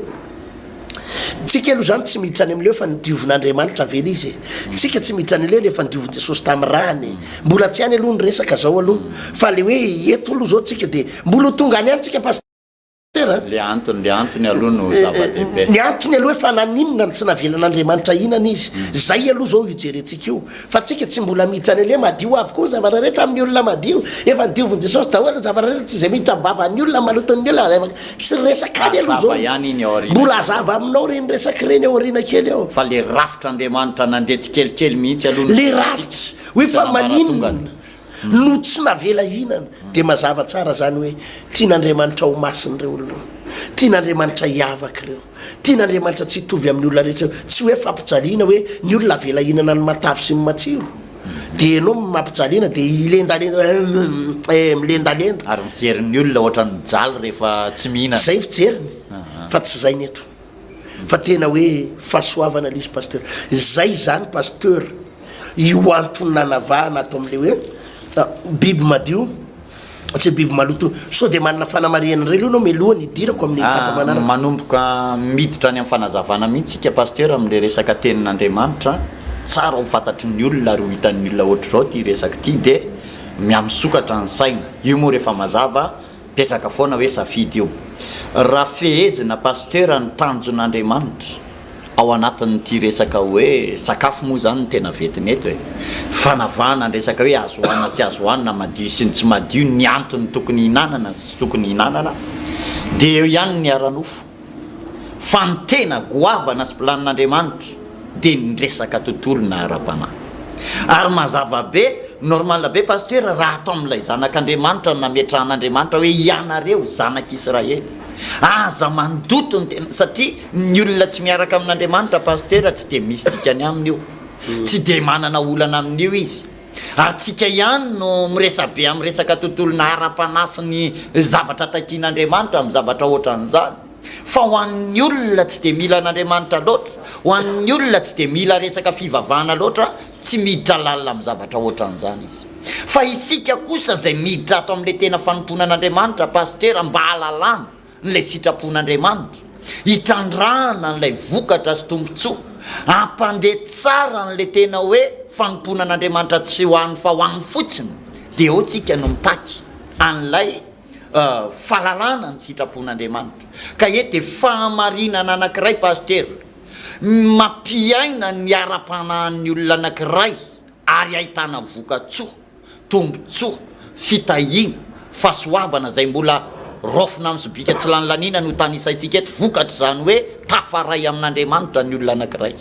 tsika aloha zany tsy miditra any am'leo fa nidiovin'Andriamanitra vela izy tsika tsy miditra any leo le fa nidiovin'i Jesosy tamin'ny rany mbola tsy any aloha ny resaka zao aloha fa le hoe eto aloha zao tsika de mbola tonga any any tsika pasteur le antony aloha no zava-dehibe ny antony aloha hoe fa naninona tsy navelan'Andriamanitra inana izy zay aloha zao ijerentsika io fa tsika tsy mbola miditra any le madio avokoa zavatra rehetra amin'ny olona madio efa nidiovin'i Jesosy daholo zavatra rehetra tsy zay mihitsy am'vavan'ny olona maloton'ny olona tsy resaka any aloha zao mbola zava aminao reny resaky reny ao arina kely ao fa le rafitran'Andriamanitra nandeha tsikelikely mihitsy aloha le rafitra hoe fa maninona no tsy navela hinana de mazava tsara zany hoe tian'Andriamanitra ho masin'ireo olona tian'Andriamanitra hiavaka reo tian'Andriamanitra tsy hitovy amin'ny olona rehetra tsy hoe fampijaliana hoe ny olona avela hinana ny matavy sy ny matsiro de anao mampijaliana de ilendalenda milendalenda ary mijerin'ny olona ohatra ny mijaly rehefa tsy mihinana zay fijeriny fa tsy zay ny eto fa tena hoe fahasoavana l'izy pasteur zay zany pasteur io antonanavahana ato am'le hoe biby madio tsy biby maloto so de manana fanamariana reo aloha nao melohany idirako amin'ny etapa manaraka manomboka miditra any amin'ny fanazavana mihitsy tsika pasteur am'le resaka tenin'Andriamanitra tsara ho fantatry ny olona ary ho hitan'ny olona ohatra zao ty resaka ty de miamisokatra ny saina io moa rehefa mazava petraka foana hoe safidy io raha fehezina pasteur ny tanjon'Andriamanitra ao anatin'ity resaka hoe sakafo moa zany ny tena vetiny eto hoe fanavana ny resaka hoe azo hoanina tsy azo hoanina madio sy ny tsy madio ny antony tokony hinanana sy tokony hinanana de eo ihany ny aranofo fa ny tena goavana sy planin'Andriamanitra de ny resaka tontolo na ara-panahy ary mazava be normal be pasteur raha atao amin'ilay zanak'Andriamanitra nametrahan'Andriamanitra hoe ianareo zanak'Israely aza mandoto ny tena satria ny olona tsy miaraka amin'Andriamanitra pasteur tsy de misy dikany aminy io tsy de manana olana amin'io izy ary tsika ihany no miresabe amin'ny resaka tontolona ara-panahy sy ny zavatra takian'Andriamanitra amin'ny zavatra ohatran'izany fa ho an'ny olona tsy de mila an'Andriamanitra loatra ho an'ny olona tsy de mila resaka fivavahana loatra tsy miditra lalina amin'ny zavatra ohatran'izany izy fa isika kosa zay miditra ato amin'le tena fanomponan'Andriamanitra pasteur mba halalana n'lay sitrapon'Andriamanitra hitrandrahana n'lay vokatra sy tombontsoa ampandeha tsara n'lay tena hoe fanomponan'Andriamanitra tsy ho an'ny fa ho an'ny fotsiny de eo tsika no mitaky an'lay fahalalana ny sitrapon'Andriamanitra ka e de fahamarinana anankiray pasteur mampiaina ny ara-panahin'ny olona anankiray ary ahitana vokatsoa tombotsoa fitahiana fahasoavana zay mbola rofina amin'ny sobika tsy lanilaniana no tanisaitsika eto vokatra zany hoe tafaray amin'Andriamanitra ny olona anankiray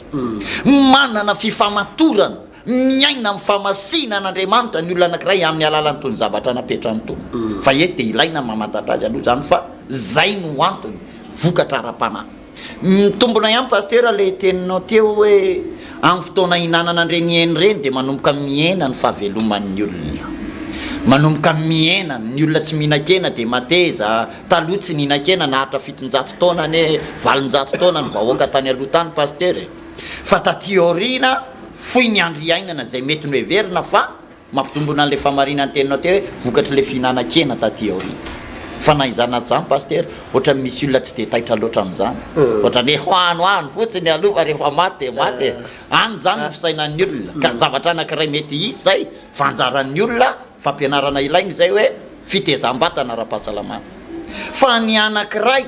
manana fifamatorana miaina amin'ny famasina an'Andriamanitra ny olona anankiray amin'ny alalany tony zavatra napetrany tony fa e de ilaina mamantatra azy aloha zany fa zay no antony vokatra ara-panahy mitombona ihany pasteur le teninao teo hoe amin'ny fotoana hinanana an'ireny hena reny de manomboka miena ny fahaveloman'ny olona manomboka miena ny olona tsy mihinan-kena de mateza taloha tsy nihinan-kena nahatra 700 taona ne 800 taona ny vahoaka tany aloha tany pasteur fa taty aoriana foy ny andro iainana zay mety no heverina fa mampitombona an'le famarinany teninao teo hoe vokatra le fihinan-kena taty aoriana fa na izana zany pasteur ohatra misy olona tsy de taitra loatra amin'izany ohatra ny hoano fotsiny aloha rehefa maty maty any zany no fisainan'ny olona ka zavatra anankiray mety izy zay fanjaran'ny olona fampianarana ilainy zay hoe fitezam-batana ara-pahasalamana fa ny anankiray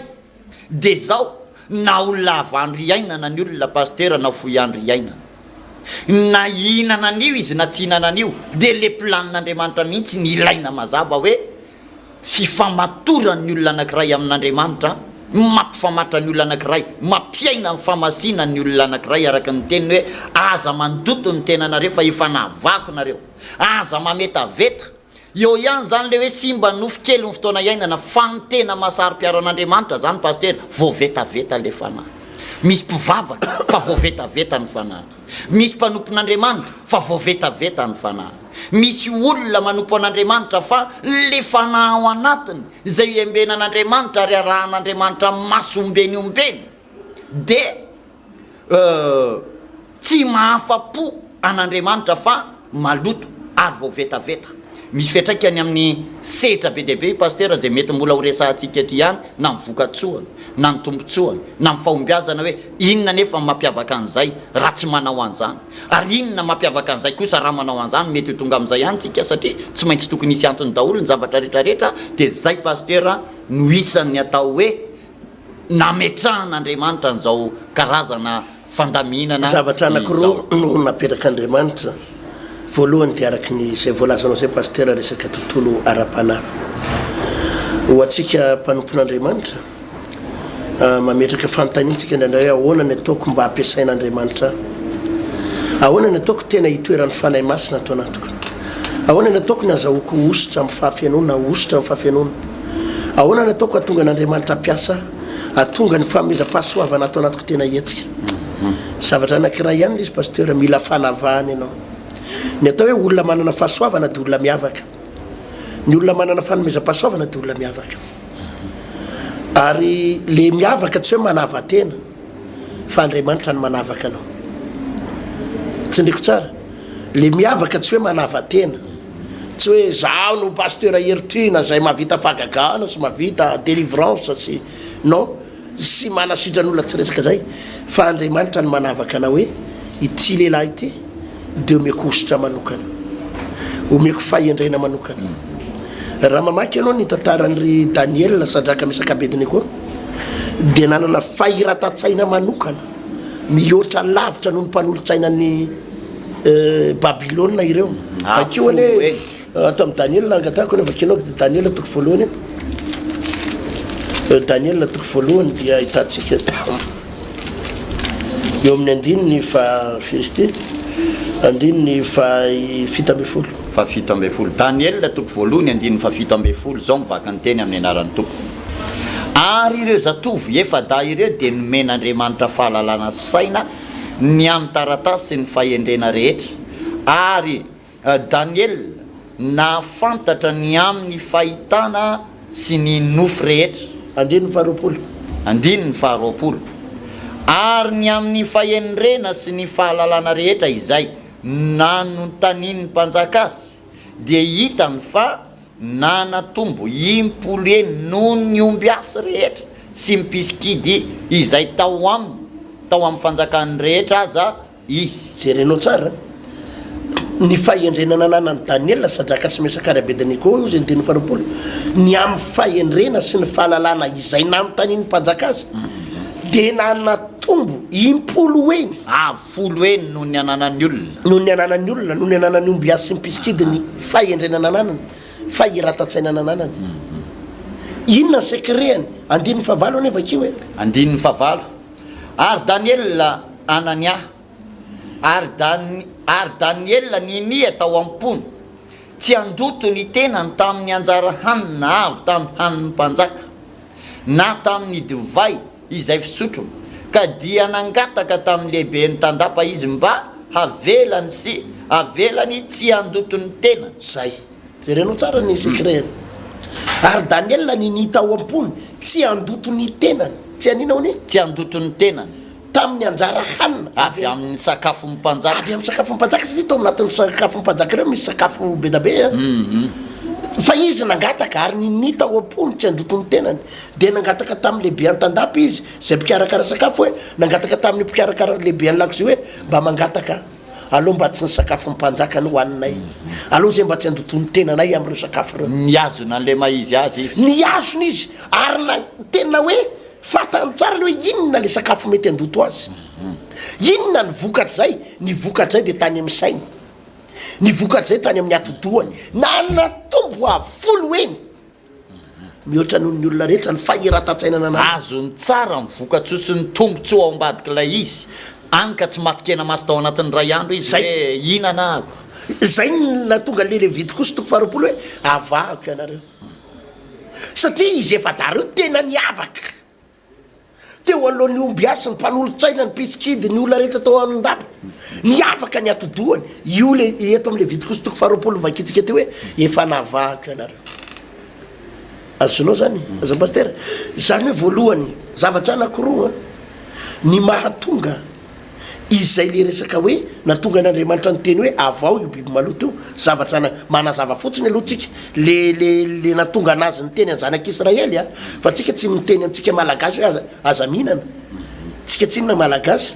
de zao na olona avandro iainana ny olona pasteur na foy andro iainana na hihinana an'io izy na tsy hihinana an'io de le planin'Andriamanitra mihitsy ny ilaina mazava hoe fifamatorany olona anankiray amin'Andriamanitra mampifamatra ny olona anankiray mampiaina ny famasina ny olona anankiray araka ny teniny hoe aza mandoto ny tenanareo fa efa navako nareo aza mametaveta eo ihany zany le hoe simba nofo kely ny fotoana iainana fa ny tena masary-piaro an'Andriamanitra zany pasteur voavetaveta le fanahy misy mpivavaka fa voavetaveta ny fanahy misy mpanompon'Andriamanitra fa voavetaveta ny fanahy misy olona manompo an'Andriamanitra fa le fanahy ao anatiny izay embena an'Andriamanitra ary arahan'Andriamanitra masombeny ombeny de tsy mahafa-po an'Andriamanitra fa maloto ary vao vetaveta. Misy fiatraikany amin'ny sehatra be dehibe pasteur zay mety mbola ho resahantsika eto ihany na mivokatsoana na ny tombotsoana na ny fahombiazana hoe inona nefa mampiavaka an'izay raha tsy manao an'izany ary inona mampiavaka an'izay kosa raha manao an'izany mety ho tonga amin'izay ihany tsika satria tsy maintsy tokony hisy antony daholo ny zavatra rehetrarehetra dia zay pasteur no isan'ny atao hoe nametrahan'Andriamanitra n'izao karazana fandaminana zavatra anankiroa no naperak'Andriamanitra. Voalohany dia araky ny izay voalazanao zay pasteur resaka tontolo ara-panahy ho antsika mpanompon'Andriamanitra mametraka fanontaniantsika ndraindray hoe ahoana ny ataoko mba hampiasain'Andriamanitra, ahoana ny ataoko tena hitoeran'ny fanahy masina atao anatoko, ahoana ny ataoko ny azahoako ositra amin'ny fahafianoana, ositra amin'ny fahafianoana, ahoana ny ataoko atonga n'Andriamanitra ampiasa atonga ny fahamezam-pahasoavana atao anatoko tena hetsika. Zavatra anankiray ihany izy pasteur mila fanavahana ianao. Ny atao hoe olona manana fahasoavana dia olona miavaka, ny olona manana fanomezam-pahasoavana dia olona miavaka, ary le miavaka tsy hoe manava tena fa Andriamanitra ny manavaka anao. Tsindriko tsara, le miavaka tsy hoe manava tena, tsy hoe zaho no pasteur Eritrina zay mahavita fahagagana sy mahavita délivrance sy non, sy manasitran'olona tsy resaka zay, fa Andriamanitra ny manavaka anao hoe ity lehilahy ity dia omeko ositra manokana, omeko fahendrena manokana. Raha mamaky ianao ny tantaran'ry Daniel sadraka Mesaka Abednego dia nanana fahiratan-tsaina manokana mihoatra lavitra noho ny mpanolontsainan'ny Babilôna ireo. Vakeo ane atao amin'ny Daniel angatahako ny vakinao Daniel toko voalohany, Daniel toko voalohany dia ahitantsika eo amin'ny andininy fa firisty andininy fa fito ambin'ny folo. Fa fito ambin'ny folo. Daniel toko voalohany andininy fa fito ambin'ny folo zao mivaka ny teny amin'ny anaran'ny toko. Ary ireo zatovy efa da ireo dia nomen'Andriamanitra fahalalana saina ny amin'ny taratasy sy ny fahendrena rehetra, ary Daniel nahafantatra ny amin'ny fahitana sy ny nofo rehetra. Andininy faharoapolo. Andininy faharoapolo. Ary ny amin'ny fahendrena sy ny fahalalana rehetra izay nanontanian'ny mpanjaka azy dia hitany fa nanatombo impolo noho ny omby asy rehetra sy mipisikidy izay tao amin'ny fanjakany rehetra aza izy. Jerenao tsara ny fahendrena nananany Daniel sadraka sy Mesaka Abednego izy andininy faharoapolo, ny amin'ny fahendrena sy ny fahalalana izay nanontanian'ny mpanjaka azy dia nanatombo impolo eny folo eny noho ny ananan'ny olona, noho ny ananan'ny olona, noho ny ananan'ny omby asy sy mipisikidy ny fahendrena nananany, fahiratan-tsaina nananany. Inona sekreny? Andininy fahavalo ane vakeo e. Andininy fahavalo. Ary Daniel Anania, ary Daniel ninia tao am-pony, tsy andoto ny tenany tamin'ny anjara hanina avy tamin'ny hanin'ny mpanjaka na tamin'ny divay izay fisotro, ka dia nangataka tamin'ny lehibe ny tandapa izy mba havelany sy havelany tsy andoto ny tenany. Zay jerenao tsara ny sekreny. Ary Daniel ninita ao am-pony tsy andoto ny tenany, tsy aninao ni tsy andoto ny tenany tamin'ny anjara hanina avy amin'ny sakafo mpanjaka, avy amin'ny sakafo mpanjaka satria tao anatin'ny sakafo mpanjaka ireo misy sakafo be da be fa izy nangataka ary ninita ao am-pony tsy andoto ny tenany, dia nangataka tamin'ny lehibe an-tandapy izy zay mpikarakara sakafo hoe nangataka tamin'ny mpikarakara lehibe any lakozy hoe mba mangataka aloha mba tsy ny sakafo mpanjaka ny hoaninay, aloha zay mba tsy andoto ny tenanay amin'ireo sakafo ireo. Niazona an'le maizy azy izy, niazona izy ary na tena hoe fatany tsara le hoe inona le sakafo mety andoto azy, inona ny vokatra zay, ny vokatra zay dia tany amin'ny sainy, ny vokatra zay tany amin'ny atodohany, nanatombo avolo eny mihoatra noho ny olona rehetra ny fahiratan-tsaina nanana. Azony tsara ny vokatsoa sy ny tombotsoa ao ambadika ilay izy, any ka tsy matikena masy tao anatin'ny ray andro izy hoe inana ako. Zay natonga le Levity kosa toko faharoapolo hoe avahako ianareo, satria izy efa dareo tena niavaka teo alohan'ny omby asy ny mpanolontsaina ny pitsikidy ny olona rehetra tao an-dapa niavaka ny atodohany io le eto am'le vity kosotoko faharoapolo vakitsika teo hoe efa navahako ianareo azonao zany azam-paster zany hoe voalohany zavatra anakiroa ny mahatonga izay le resaka hoe natonga n'Andriamanitra ny teny hoe avao io biby maloto io zavatra manazava fotsiny aloha tsika le natonga anazy ny teny anjanak'Israely fa tsika tsy miteny antsika malagasy hoe aza mihinana tsika tsy inona malagasy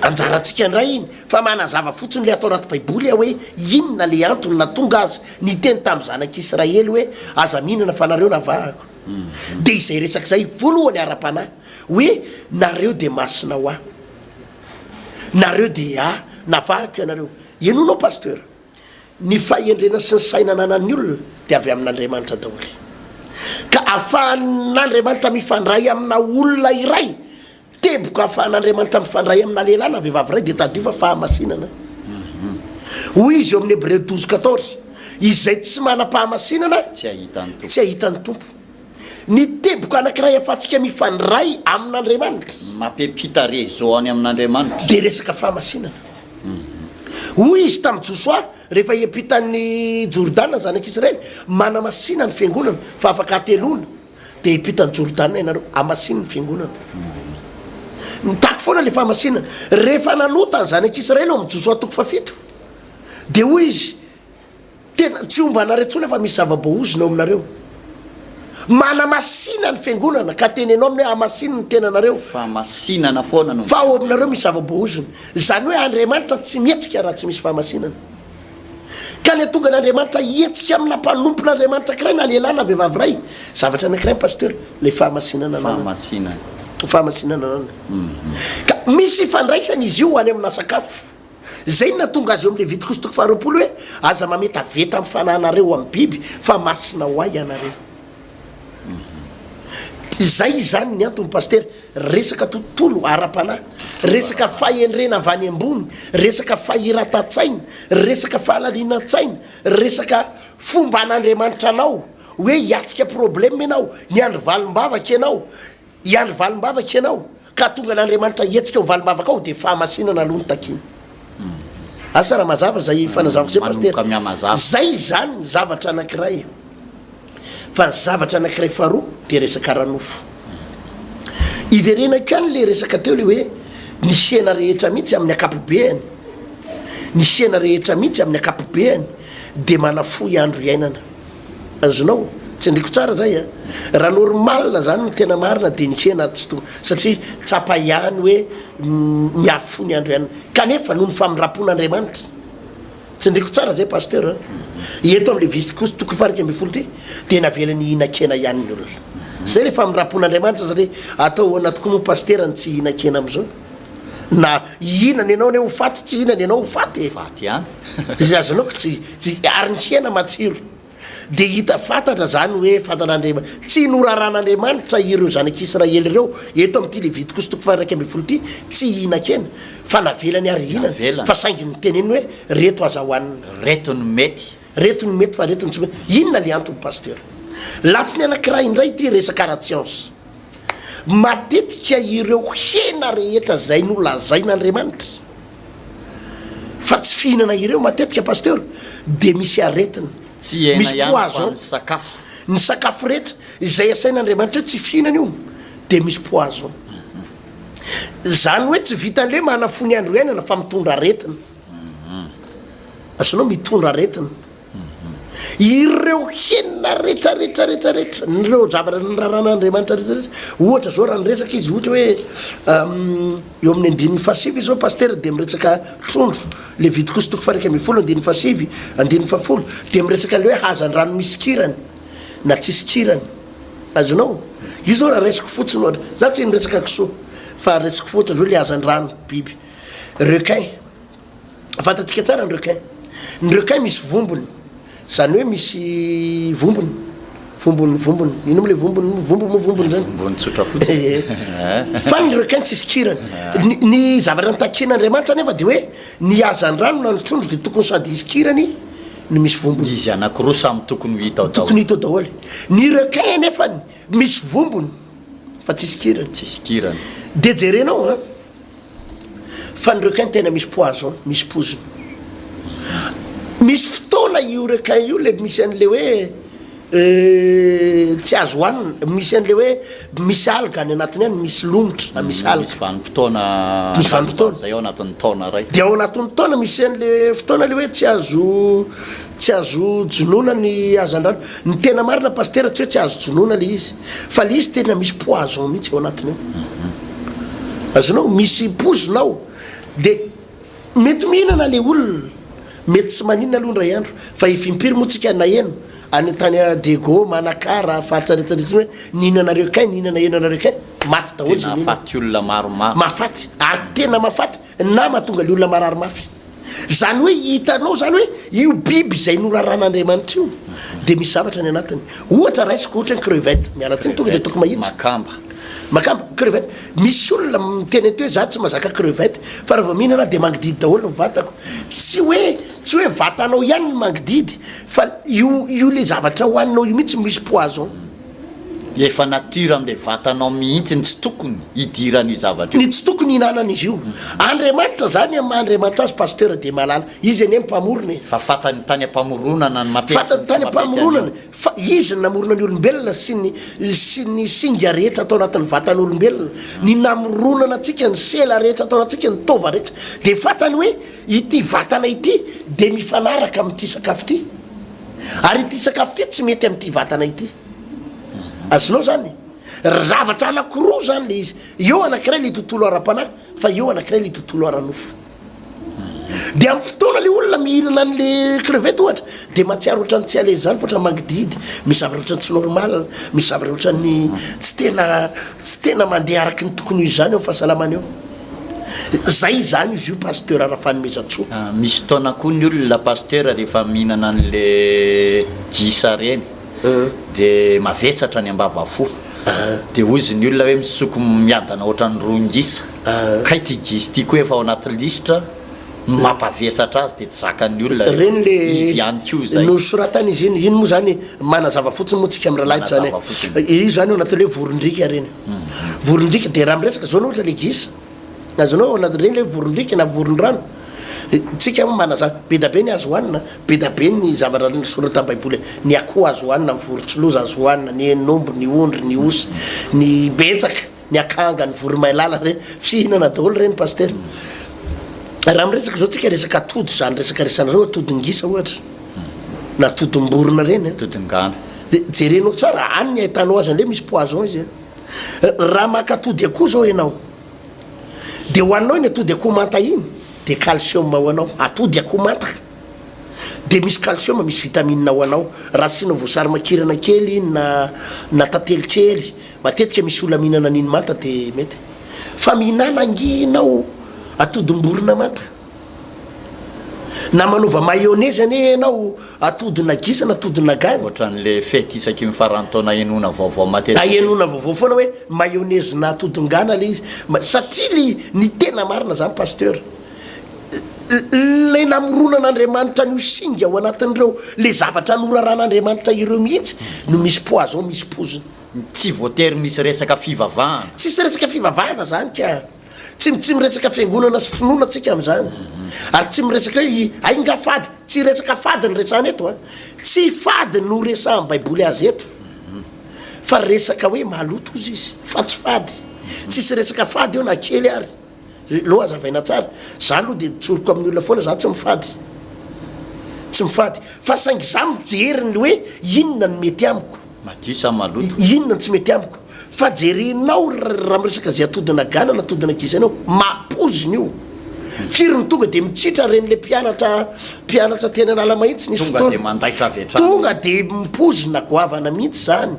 anjaratsika indray iny fa manazava fotsiny le atao anaty baiboly hoe inona le antony natonga azy ny teny tamin'ny zanak'Israely hoe aza mihinana fa nareo navahako de izay resaka zay voalohany ara-panahy hoe nareo de masina ho aho nareo de navahako ianareo ianonao pasteur ny fahendrena sy ny saina nanan'ny olona de avy amin'Andriamanitra daholy ka ahafahan'Andriamanitra mifandray amina olona iray teboka ahafahan'Andriamanitra mifandray amina lehilahy na vehivavy iray de tadio fa fahamasinana hoy izy eo amin'ny Hébreu 12:14 izay tsy manam-pahamasinana tsy ahitany tompo ny teboka anankiray afatsika mifandray amin'Andriamanitra mampipita réseau any amin'Andriamanitra de resaka fahamasinana hoy izy tamin'ny Josoa rehefa hiapitan'ny Jordana zanak'Israely manamasina ny fiangonana fa afaka atelona de hipitan'ny Jordana ianareo amasina ny fiangonana nitako foana le fahamasinana rehefa nalota ny zanak'Israely eo amin'ny Josoa 7 de hoy izy tena tsy omba anareo tsony fa misy zava-boahozina ao aminareo manamasina ny fiangonana ka tenenao amin'ny hoe amasina ny tenanareo fahamasinana foana no fa ao aminareo misy zava-boahozina zany hoe Andriamanitra tsy mietsika raha tsy misy fahamasinana ka ny atonga n'Andriamanitra hietsika amina mpanompon'Andriamanitra kiray na lehilahy na vehivavy ray zavatra anankiray pasteur le fahamasinana ka misy ifandraisana izy io any amina sakafo zay natonga azy eo am'le vity kosotoko faharoapolo hoe aza mameta veta amin'ny fanahinareo amin'ny biby fa masina ho ay ianareo zay zany ny antony pasteur resaka tontolo ara-panahy resaka fahendrena avy any ambony resaka fahiratan-tsaina resaka fahalalinan-tsaina resaka fomba an'Andriamanitra anao hoe hiatrika problème ianao niandro valim-bavaka ianao ka tonga n'Andriamanitra hietsika ho valim-bavaka ao de fahamasinana aloha ny takiny asa raha mazava zay fanazavako zay pasteur zay zany ny zavatra anankiray fa ny zavatra anankiray faharoa de resaka ranofo iverenako any le resaka teo le hoe ny siana rehetra mihitsy amin'ny akapobeany ny siana rehetra mihitsy amin'ny akapobeany de manafo iandro iainana azonao tsy ndriko tsara zay raha normal zany ny tena marina de ny siana satria tsapa ihany hoe miafo ny andro iainana kanefa noho ny famindrampon'Andriamanitra tsy ndriko tsara zay pasteur eto am'le visy kosotoko farika amby folo ty de navelany hihinan-kena ihany ny olona zay le famindrampon'Andriamanitra satria atao anatoko moa pasteur ny tsy hihinan-kena am'izao na ihinany ianao ne ho faty tsy ihinany ianao ho faty azonao tsy ary ny siana matsiro de hita fantatra zany hoe fantan'Andriamanitra tsy noraran'Andriamanitra ireo zanak'Israely ireo eto am'ty le vity kosotoko farika amby folo ty tsy hihinan-kena fa navelany ary hihinana fa saingy ny teneny hoe reto aza hoanina retony mety fa retony tsy mety inona le antony pasteur lafiny anankiray indray ty resaka ara-tsiansa matetika ireo hena rehetra zay nolazain'Andriamanitra fa tsy fihinana ireo matetika pasteur de misy aretina misy poison ny sakafo rehetra izay asain'Andriamanitra hoe tsy fihinana io de misy poison zany hoe tsy vitan'le manafo ny andro iainana fa mitondra aretina asanao mitondra aretina ireo hena rehetrarehetrarehetrarehetra nireo zavatra niraran'Andriamanitra rehetrarehetra ohatra zao raha nyresaka izy ohatra hoe eo amin'ny 5 zao pasteur de miresaka trondro le vity kosotoko farika amby folo 5 10 de miresaka le hoe hazan-drano misy kirany na tsisy kirany azonao io zao raha resiko fotsiny ohatra za tsy miresaka kisoa fa resiko fotsiny zao le hazan-drano biby requin fantatsika tsara ny requin misy vombony zany hoe misy vombony ino mo le vombony zany fa ny requin tsisy kirany ny zavatra nitakin'Andriamanitra nefa de hoe ny hazan-drano na ny trondro de tokony sady isy kirany no misy vombony izy anankiroa samy tokony hita daholy ny requin nefany misy vombony fa tsisy kirany tsisy kirany de jerenao fa ny requin tena misy poison, misy poziny. Misy fotoana io requin io le misy an'le hoe tsy azo hoanina, misy an'le hoe misy alga any anatiny any, misy lomotra, misy alga. Misy vanim-potoana. Misy vanim-potoana. Zay ao anatin'ny taona ray. Dia ao anatin'ny taona misy an'le fotoana le hoe tsy azo jonona ny hazandrano. Ny tena marina pasteur tsy hoe tsy azo jonona le izy, fa le izy tena misy poison mihitsy ao anatiny ao. Azonao misy pozinao dia mety mihinana le olona, mety tsy maninona aloha ndray andro, fa ifimpiry moa tsika na eno any tany Dego, Manakara, faritsaretsaretra hoe nihinana requin, nihinana henana requin, maty daholo izy. Tena mahafaty olona maromaro. Mahafaty, ary tena mahafaty na mahatonga le olona marary mafy. Zany hoe hitanao zany hoe io biby izay noraran'Andriamanitra io dia misy zavatra ny anatiny. Ohatra raisiko ohatra ny crevette, mialatsiny tonga dia toko mahitsy. Makamba crevette. Misy olona miteny hoe za tsy mahazaka crevette, fa raha vao mihinana dia mangididy daholo ny vatako. Tsy hoe vatanao ihany ny mangididy, fa io le zavatra hoaninao io mihitsy misy poison. Efa nature am'le vatanao mihitsy ny tsy tokony hidiran'io zavatra io. Ny tsy tokony hinanana izy io. Andriamanitra zany amin'ny Andriamanitra azy pasteur dia malala. Izy eny mpamorona. Fa fatany tany ampamoronana ny mampiasa. Fatany tany ampamoronana. Fa izy namorona ny olombelona sy ny singa rehetra atao anatin'ny vatan'olombelona. Ny namoronana antsika ny sela rehetra atao anatsika ny tova rehetra. Dia fatany hoe ity vatana ity dia mifanaraka amin'ity sakafo ity. Ary ity sakafo ity tsy mety amin'ity vatana ity. Azonao zany zavatra anankiroa zany le izy. Eo anankiray le tontolo ara-panahy, fa eo anankiray le tontolo ara-nofo. Dia amin'ny fotoana le olona mihinana an'le crevette ohatra dia mahatsiaro ohatrany tsy alaizy zany, fa ohatrany mangididy, misy zavatra ohatrany tsy normal, misy zavatra ohatrany tsy tena mandeha araky ny tokony izy zany eo fahasalamana eo. Zay zany izy io pasteur Rafanomezatsoa. Misy taona koa ny olona pasteur rehefa mihinana an'le gisa reny dia mavesatra ny ambavafo. Dia ozy ny olona hoe misoko miadana ohatrany rongisa, ka ity gisy ity koa efa ao anaty listra mampavesatra azy dia tsy zakan'ny olona reny le izy ihany koa zay nosoratany izy ino moa zany manazava fotsiny moa tsika amin'ny rahalahy zany io zany anatin'le hoe vorondrika reny. Vorondrika dia raha miresaka zao ohatra le gisa azonao anaty reny le vorondrika na vorondrano, tsika manazava be da be ny azo hoanina, be da be ny zavatra sorata baiboly, ny akoho azo hoanina, ny vorontsiloza azo hoanina, ny henombo, ny ondry, ny osy, ny betsaka, ny akanga, ny voromailala reny fihinana daholo reny pasteur. Raha miresaka zao tsika resaka atody zany resaka resana zao atodin-gisa ohatra na atodimborona reny atodingana jerenao tsara any ny ahitanao azy an'le misy poison izy. Raha maka atody akoho zao ianao dia hoaninao iny atody akoho manta iny dia calcium ho anao. Atody akoho manta dia misy calcium, misy vitamine ho anao. Raha sinao voasary makirana kely na tantely kely, matetika misy olona mihinana an'iny manta dia mety. Fa mihinana anginao atodimborona manta na manova mayonnaise ane ianao atodina gisa na atodina gany, ohatran'le fety isaky ny farantaona enona vaovao matetika. Enona vaovao foana hoe mayonnaise na atodin-gana le izy satria ny tena marina zany pasteur le namoronan'Andriamanitra ny singa ao anatin'ireo le zavatra noraran'Andriamanitra ireo mihitsy no misy poison, misy poziny. Tsy voatery misy resaka fivavahana, tsisy resaka fivavahana zany ka tsy miresaka fiangonana sy finoana atsika amin'izany, ary tsy miresaka hoe ainga fady, tsy resaka fady ny resana eto tsy fady no resahan'ny baiboly azy eto, fa resaka hoe maloto izy fa tsy fady. Tsisy resaka fady eo na kely ary lo azavaina tsara za aloha dia tsoroko amin'ny olona foana za tsy mifady fa saingy za mijery ny hoe inona ny mety amiko, madio sa maloto, inona ny tsy mety amiko. Fa jerinao raha miresaka zay atodina gana na atodina gisa anao mampoziny io firy ny tonga dia mitsitra reny le mpianatra tena anala mahitsy nisy fotoana tonga dia mipozina goavana mihitsy zany.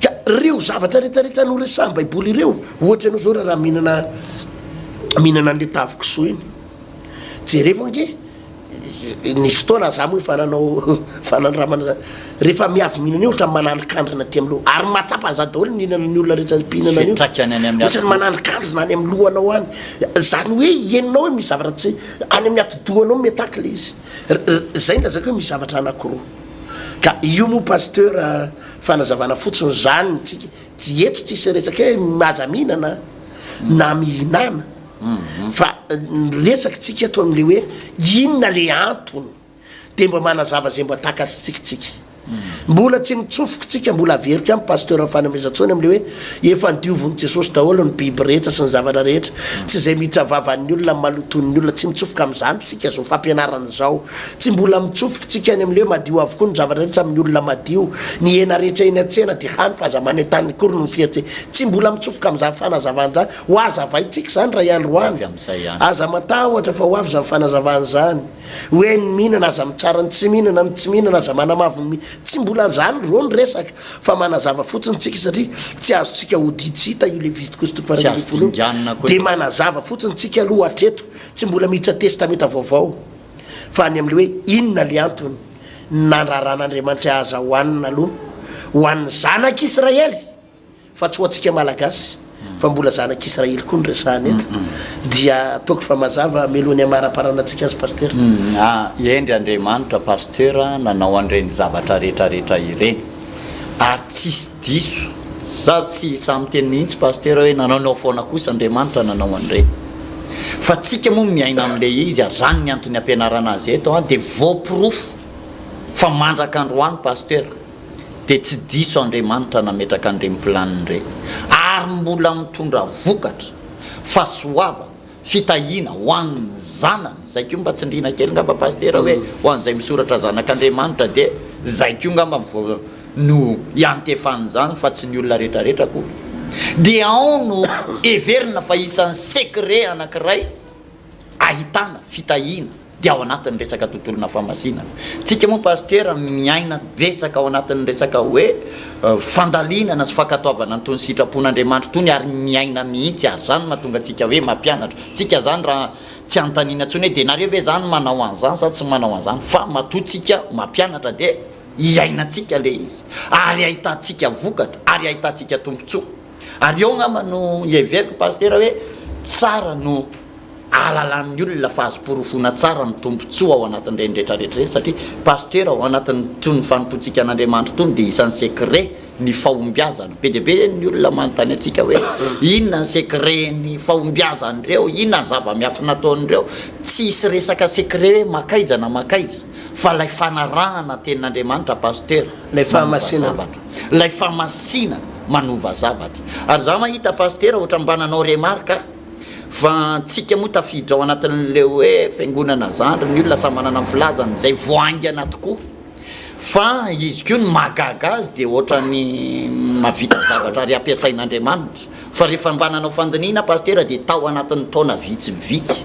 Ka reo zavatra rehetrarehetra no resahan'ny baiboly ireo, ohatra ianao zao raha mihinana an'le tavoksoa iny jerevao nge ny fotoana za moa fananao fanandramana zany rehefa miavy mihinana io ohatrany manandrikandrina ty amin'ny loha ary mahatsapa za daholo mihinana ny olona rehetra mpihinana io ohatrany manandrikandrina any amin'ny lohanao any, zany hoe henonao hoe misy zavatra tsy any amin'ny atidohanao metaky le izy. Zay lazaka hoe misy zavatra anankiroa ka io moa pasteur fanazavana fotsiny zany tsika tsy eto tsisy resaka hoe aza mihinana na mihinana fa resaky tsika ato am'le hoe inona le antony de mba manazava zay mba takasitsikitsika mbola tsy mitsofokotsika mbola averiko am pasteur fanamezantsony amle hoe efa ndiovony jesosy daholo ny biby rehetra sy ny zavatra rehetra tsy zay mitra vavan'ny olona maloton'ny olona tsy mitsofoka am'izany tsika zo fampianarana zao tsy mbola mitsofokotsika any amle hoe madio avokoa ny zavatra rehetra amin'ny olona madio ny ena rehetra eny an-tsena de hany fa aza many an-tany kory no mifieritse tsy mbola mitsofoka am'zany fanazavany zany ho azavaitsika zany raha iandroany aza mata ohatra fa ho avy zany fanazavany zany hoe ny mihinana aza mitsarany tsy mihinana ny tsy mihinana aza manamavy tsy mbola zany ro ny resaka fa manazava fotsiny tsika satria tsy azotsika oditsita io le visitokostoko de manazava fotsiny tsika aloha atreto tsy mbola miditra testameta vaovao fa any am'le hoe inona le antony nanraran'andriamanitra aza hoanina aloha hoan'ny zanak'israely fa tsy hoatsika malagasy fa mbola zanak'israely koa ny resahany eto dia ataoko fa mazava melohany amara-paranatsika azy paster endry andriamanitra paster nanao an'ireny zavatra rehetrarehetra ireny ary tsisy diso za tsy samy teny mihitsy paster hoe nanaonao foana kosa andriamanitra nanao an'ireny fa tsika moa miaina am'le izy ary zany ny antony ampianarana azy eto de voapirofo fa mandraka androany paster de tsy diso andriamanitra nametraka an'ireny planiny reny ary mbola mitondra vokatra fahasoava fitahina ho an'ny zanany zay ko mba tsindrina kely ngamba paster hoe ho an'izay misoratra zanak'andriamanitra de zay ko ngamba no iantefany zany fa tsy ny olona rehetrarehetra koa de ao no everina fa isan'ny secret anankiray ahitana fitahina de ao anatin'ny resaka tontolona famasinana tsika moa paster miaina betsaka ao anatin'ny resaka hoe fandalinana sy fakatoavana nytony sitrapon'andriamanitra tony ary miaina mihitsy ary zany mahatonga atsika hoe mampianatra tsika zany raha tsy antanina ntsony hoe de nareo hoe zany manao an'zany sa tsy manao an'zany fa matotsika mampianatra de iainatsika le izy ary ahitantsika vokatra ary ahitantsika tompontsoa ary eo ngamba no everiko paster hoe tsara no alalan'ny olona fa azo porofona tsara ny tompontsoa ao anatin'ireny rehetrarehetra reny satria paster ao anatin'ny tony fanompotsika an'andriamanitra tony de isan'ny secret ny fahombiazana be de be ny olona manontany atsika hoe inona ny secret ny fahombiazan'ireo inona ny zava-miafy nataon'ireo tsisy resaka secret hoe makaiza na makaiza fa lay fanarahana tenin'andriamanitra paster lay fahamasinana lay fahamasinana manova zavatra ary za mahita paster ohatra mbananao remarka fa tsika moa tafiditra ao anatin'le hoe fiangonana zandry ny olona samy manana filazany zay voaingana tokoa fa izy ko ny magaga azy de ohatrany mavita zavatra ary ampiasain'andriamanitra fa rehefa mbananao fandinina paster de tao anatin'ny taona vitsivitsy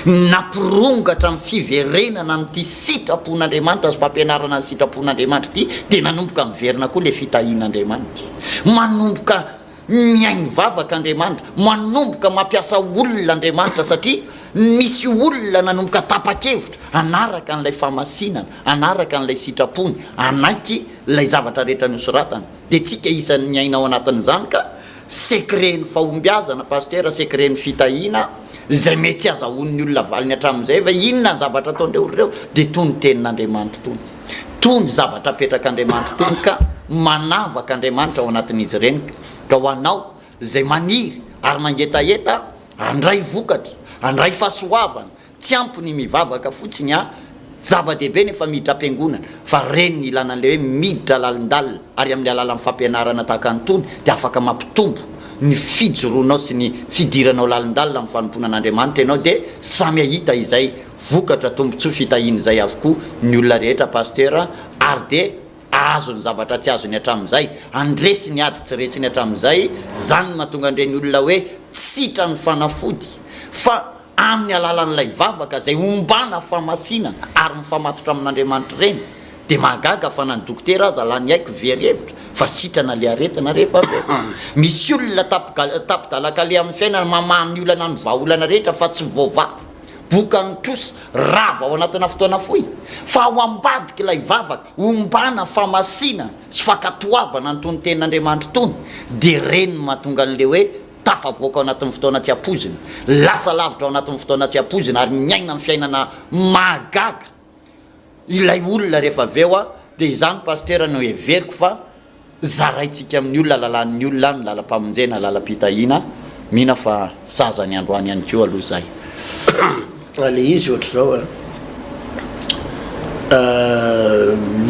napirongatra amin'ny fiverenana amin'ity sitrapon'andriamanitra sy fampianarana ny sitrapon'andriamanitra ity de nanomboka miverina koa le fitahian'andriamanitra manomboka miainy vavaka andriamanitra manomboka mampiasa olona andriamanitra satria misy olona nanomboka tapa-kevitra anaraka an'ilay famasinana anaraka an'ilay sitrapony anaiky lay zavatra rehetra nosoratana de tsika isan'ny miaina ao anatin'izany ka secret ny fahombiazana paster secret ny fitahina zay mety azahoan'ny olona valiny hatramin'izay fa inona ny zavatra ataondreo oloreo de tony tenin'andriamanitra tony tony zavatra apetrak'andriamanitra tony ka manavaka andriamanitra ao anatin'izy ireny ka ho anao zay maniry ary mangetaheta andray vokatra andray fahasoavana tsy ampony mivavaka fotsiny zava-dehibe nefa miditra am-piangonana fa reny ny ilanan'le hoe miditra lalindalina ary amin'ny alalan'ny fampianarana tahaka anytony de afaka mampitombo ny fijoronao sy ny fidiranao lalindalina amin'ny fanompoana an'andriamanitra ianao de samy ahita izay vokatra tombontsoa fitahiny zay avokoa ny olona rehetra paster ary de azo ny zavatra tsy azony hatramin'izay andresy ny ady tsy resy ny hatramin'izay zany mahatonga andreny olona hoe tsitra ny fanafody fa amin'ny alalan'ilay vavaka zay ombana famasinana ary mifamatotra amin'andriamanitra reny de mahagaga fa na ny dokotera aza la ny haiko verihevitra fa sitrana le aretina rehefa avy misy olona tapidalaka le amin'ny fiainana mamahany olana ny vahaolana rehetra fa tsy vova boka ny trosa rava ao anatina fotoana foy fa ho ambadika ilay vavaka ombana famasinana sy fakatoavana ny tony tenin'andriamanitra tony de reny mahatonga an'le hoe tafavoaka ao anatin'ny fotoana tsy apozina lasa lavitra ao anatin'ny fotoana tsy apozina ary miaina amin'ny fiainana mahagaga ilay olona rehefa aveo de izany paster no everiko fa zaraitsika amin'ny olona lalan'ny olona ny lalam-pamonjena lalam-pitahina mihina fa zaza ny androany ihany keo aloha zay le izy ohatr' zao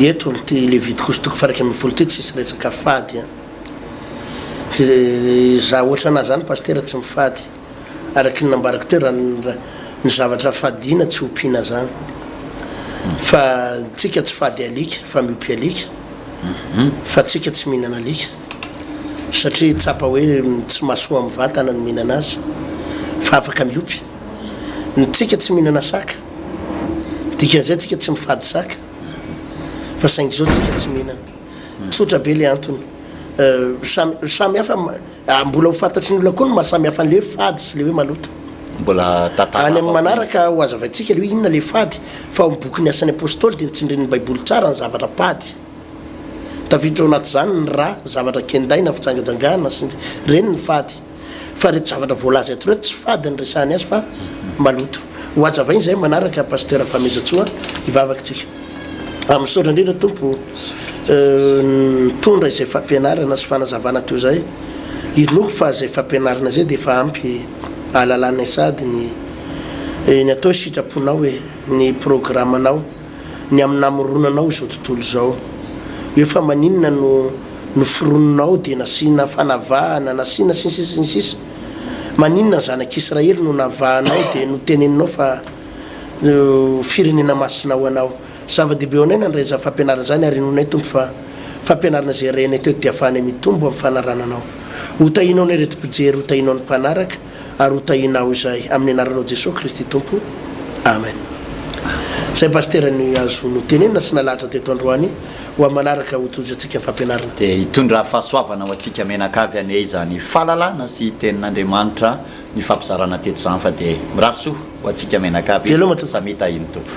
eto le vidi kosotoko faraky amin'ny folo ty tsisy resaka fady za ohatra anazy zany paster tsy mifady araky ny nambarako teo raha ny zavatra fadina tsy ompiana zany fa tsika tsy fady alika fa miopy alika fa tsika tsy mihinana alika satria tsapa hoe tsy mahasoa amin'ny vatana ny mihinana azy fa afaka miopy ny tsika tsy mihinana saka dikan'izay tsika tsy mifady saka fa saingy zao tsika tsy mihinana tsotra be le antony samy hafa mbola ho fantatry ny olona koa no mahasamy hafa an'le hoe fady sy le hoe maloto mbola any amin'ny manaraka ho azavaitsika le hoe inona le fady fa miboky ny asan'ny apôstôly dia nitsindrin'ny baiboly tsara ny zavatra pady tafiditra ao anaty zany ny raha zavatra kendaina fitsangajangana sy reny ny fady fa reto zavatra voalaza eto reto tsy fady ny resahany azy fa maloto ho azavainy zay manaraka paster famezatsoa ivavakytsika amin'ny saotra indrindra tompo tondra izay fampianarana sy fanazavana teo zay inoko fa zay fampianarana zay dia efa ampy ahalalana sady ny atao sitraponao hoe ny programanao ny aminamoronanao zao tontolo zao efa maninona no fironinao dia nasiana fanavahana nasiana sinsisinsisa maninona zanak'Israely no navahanao dia no teneninao fa firenena masinao anao zava-dehibe onaina ny reza fampianarana zany ary nonay tompo fa fampianarana zay renay teo dia afahany mitombo amin'ny fanarananao hotahinao ny retim-pijery hotahinao ny mpanaraka ary hotahinao zay amin'ny anaranao Jesosy Kristy tompo amen zay paster ny azo no tenenina sy nalahatra teto androany ho manaraka ho tojo atsika fampianarana dia hitondra fahasoavana ho atsika menakavy ane izany fahalalana sy tenin'Andriamanitra ny fampizarana teto zany fa dia mirarosoa ho atsika menakavy samita iny tompo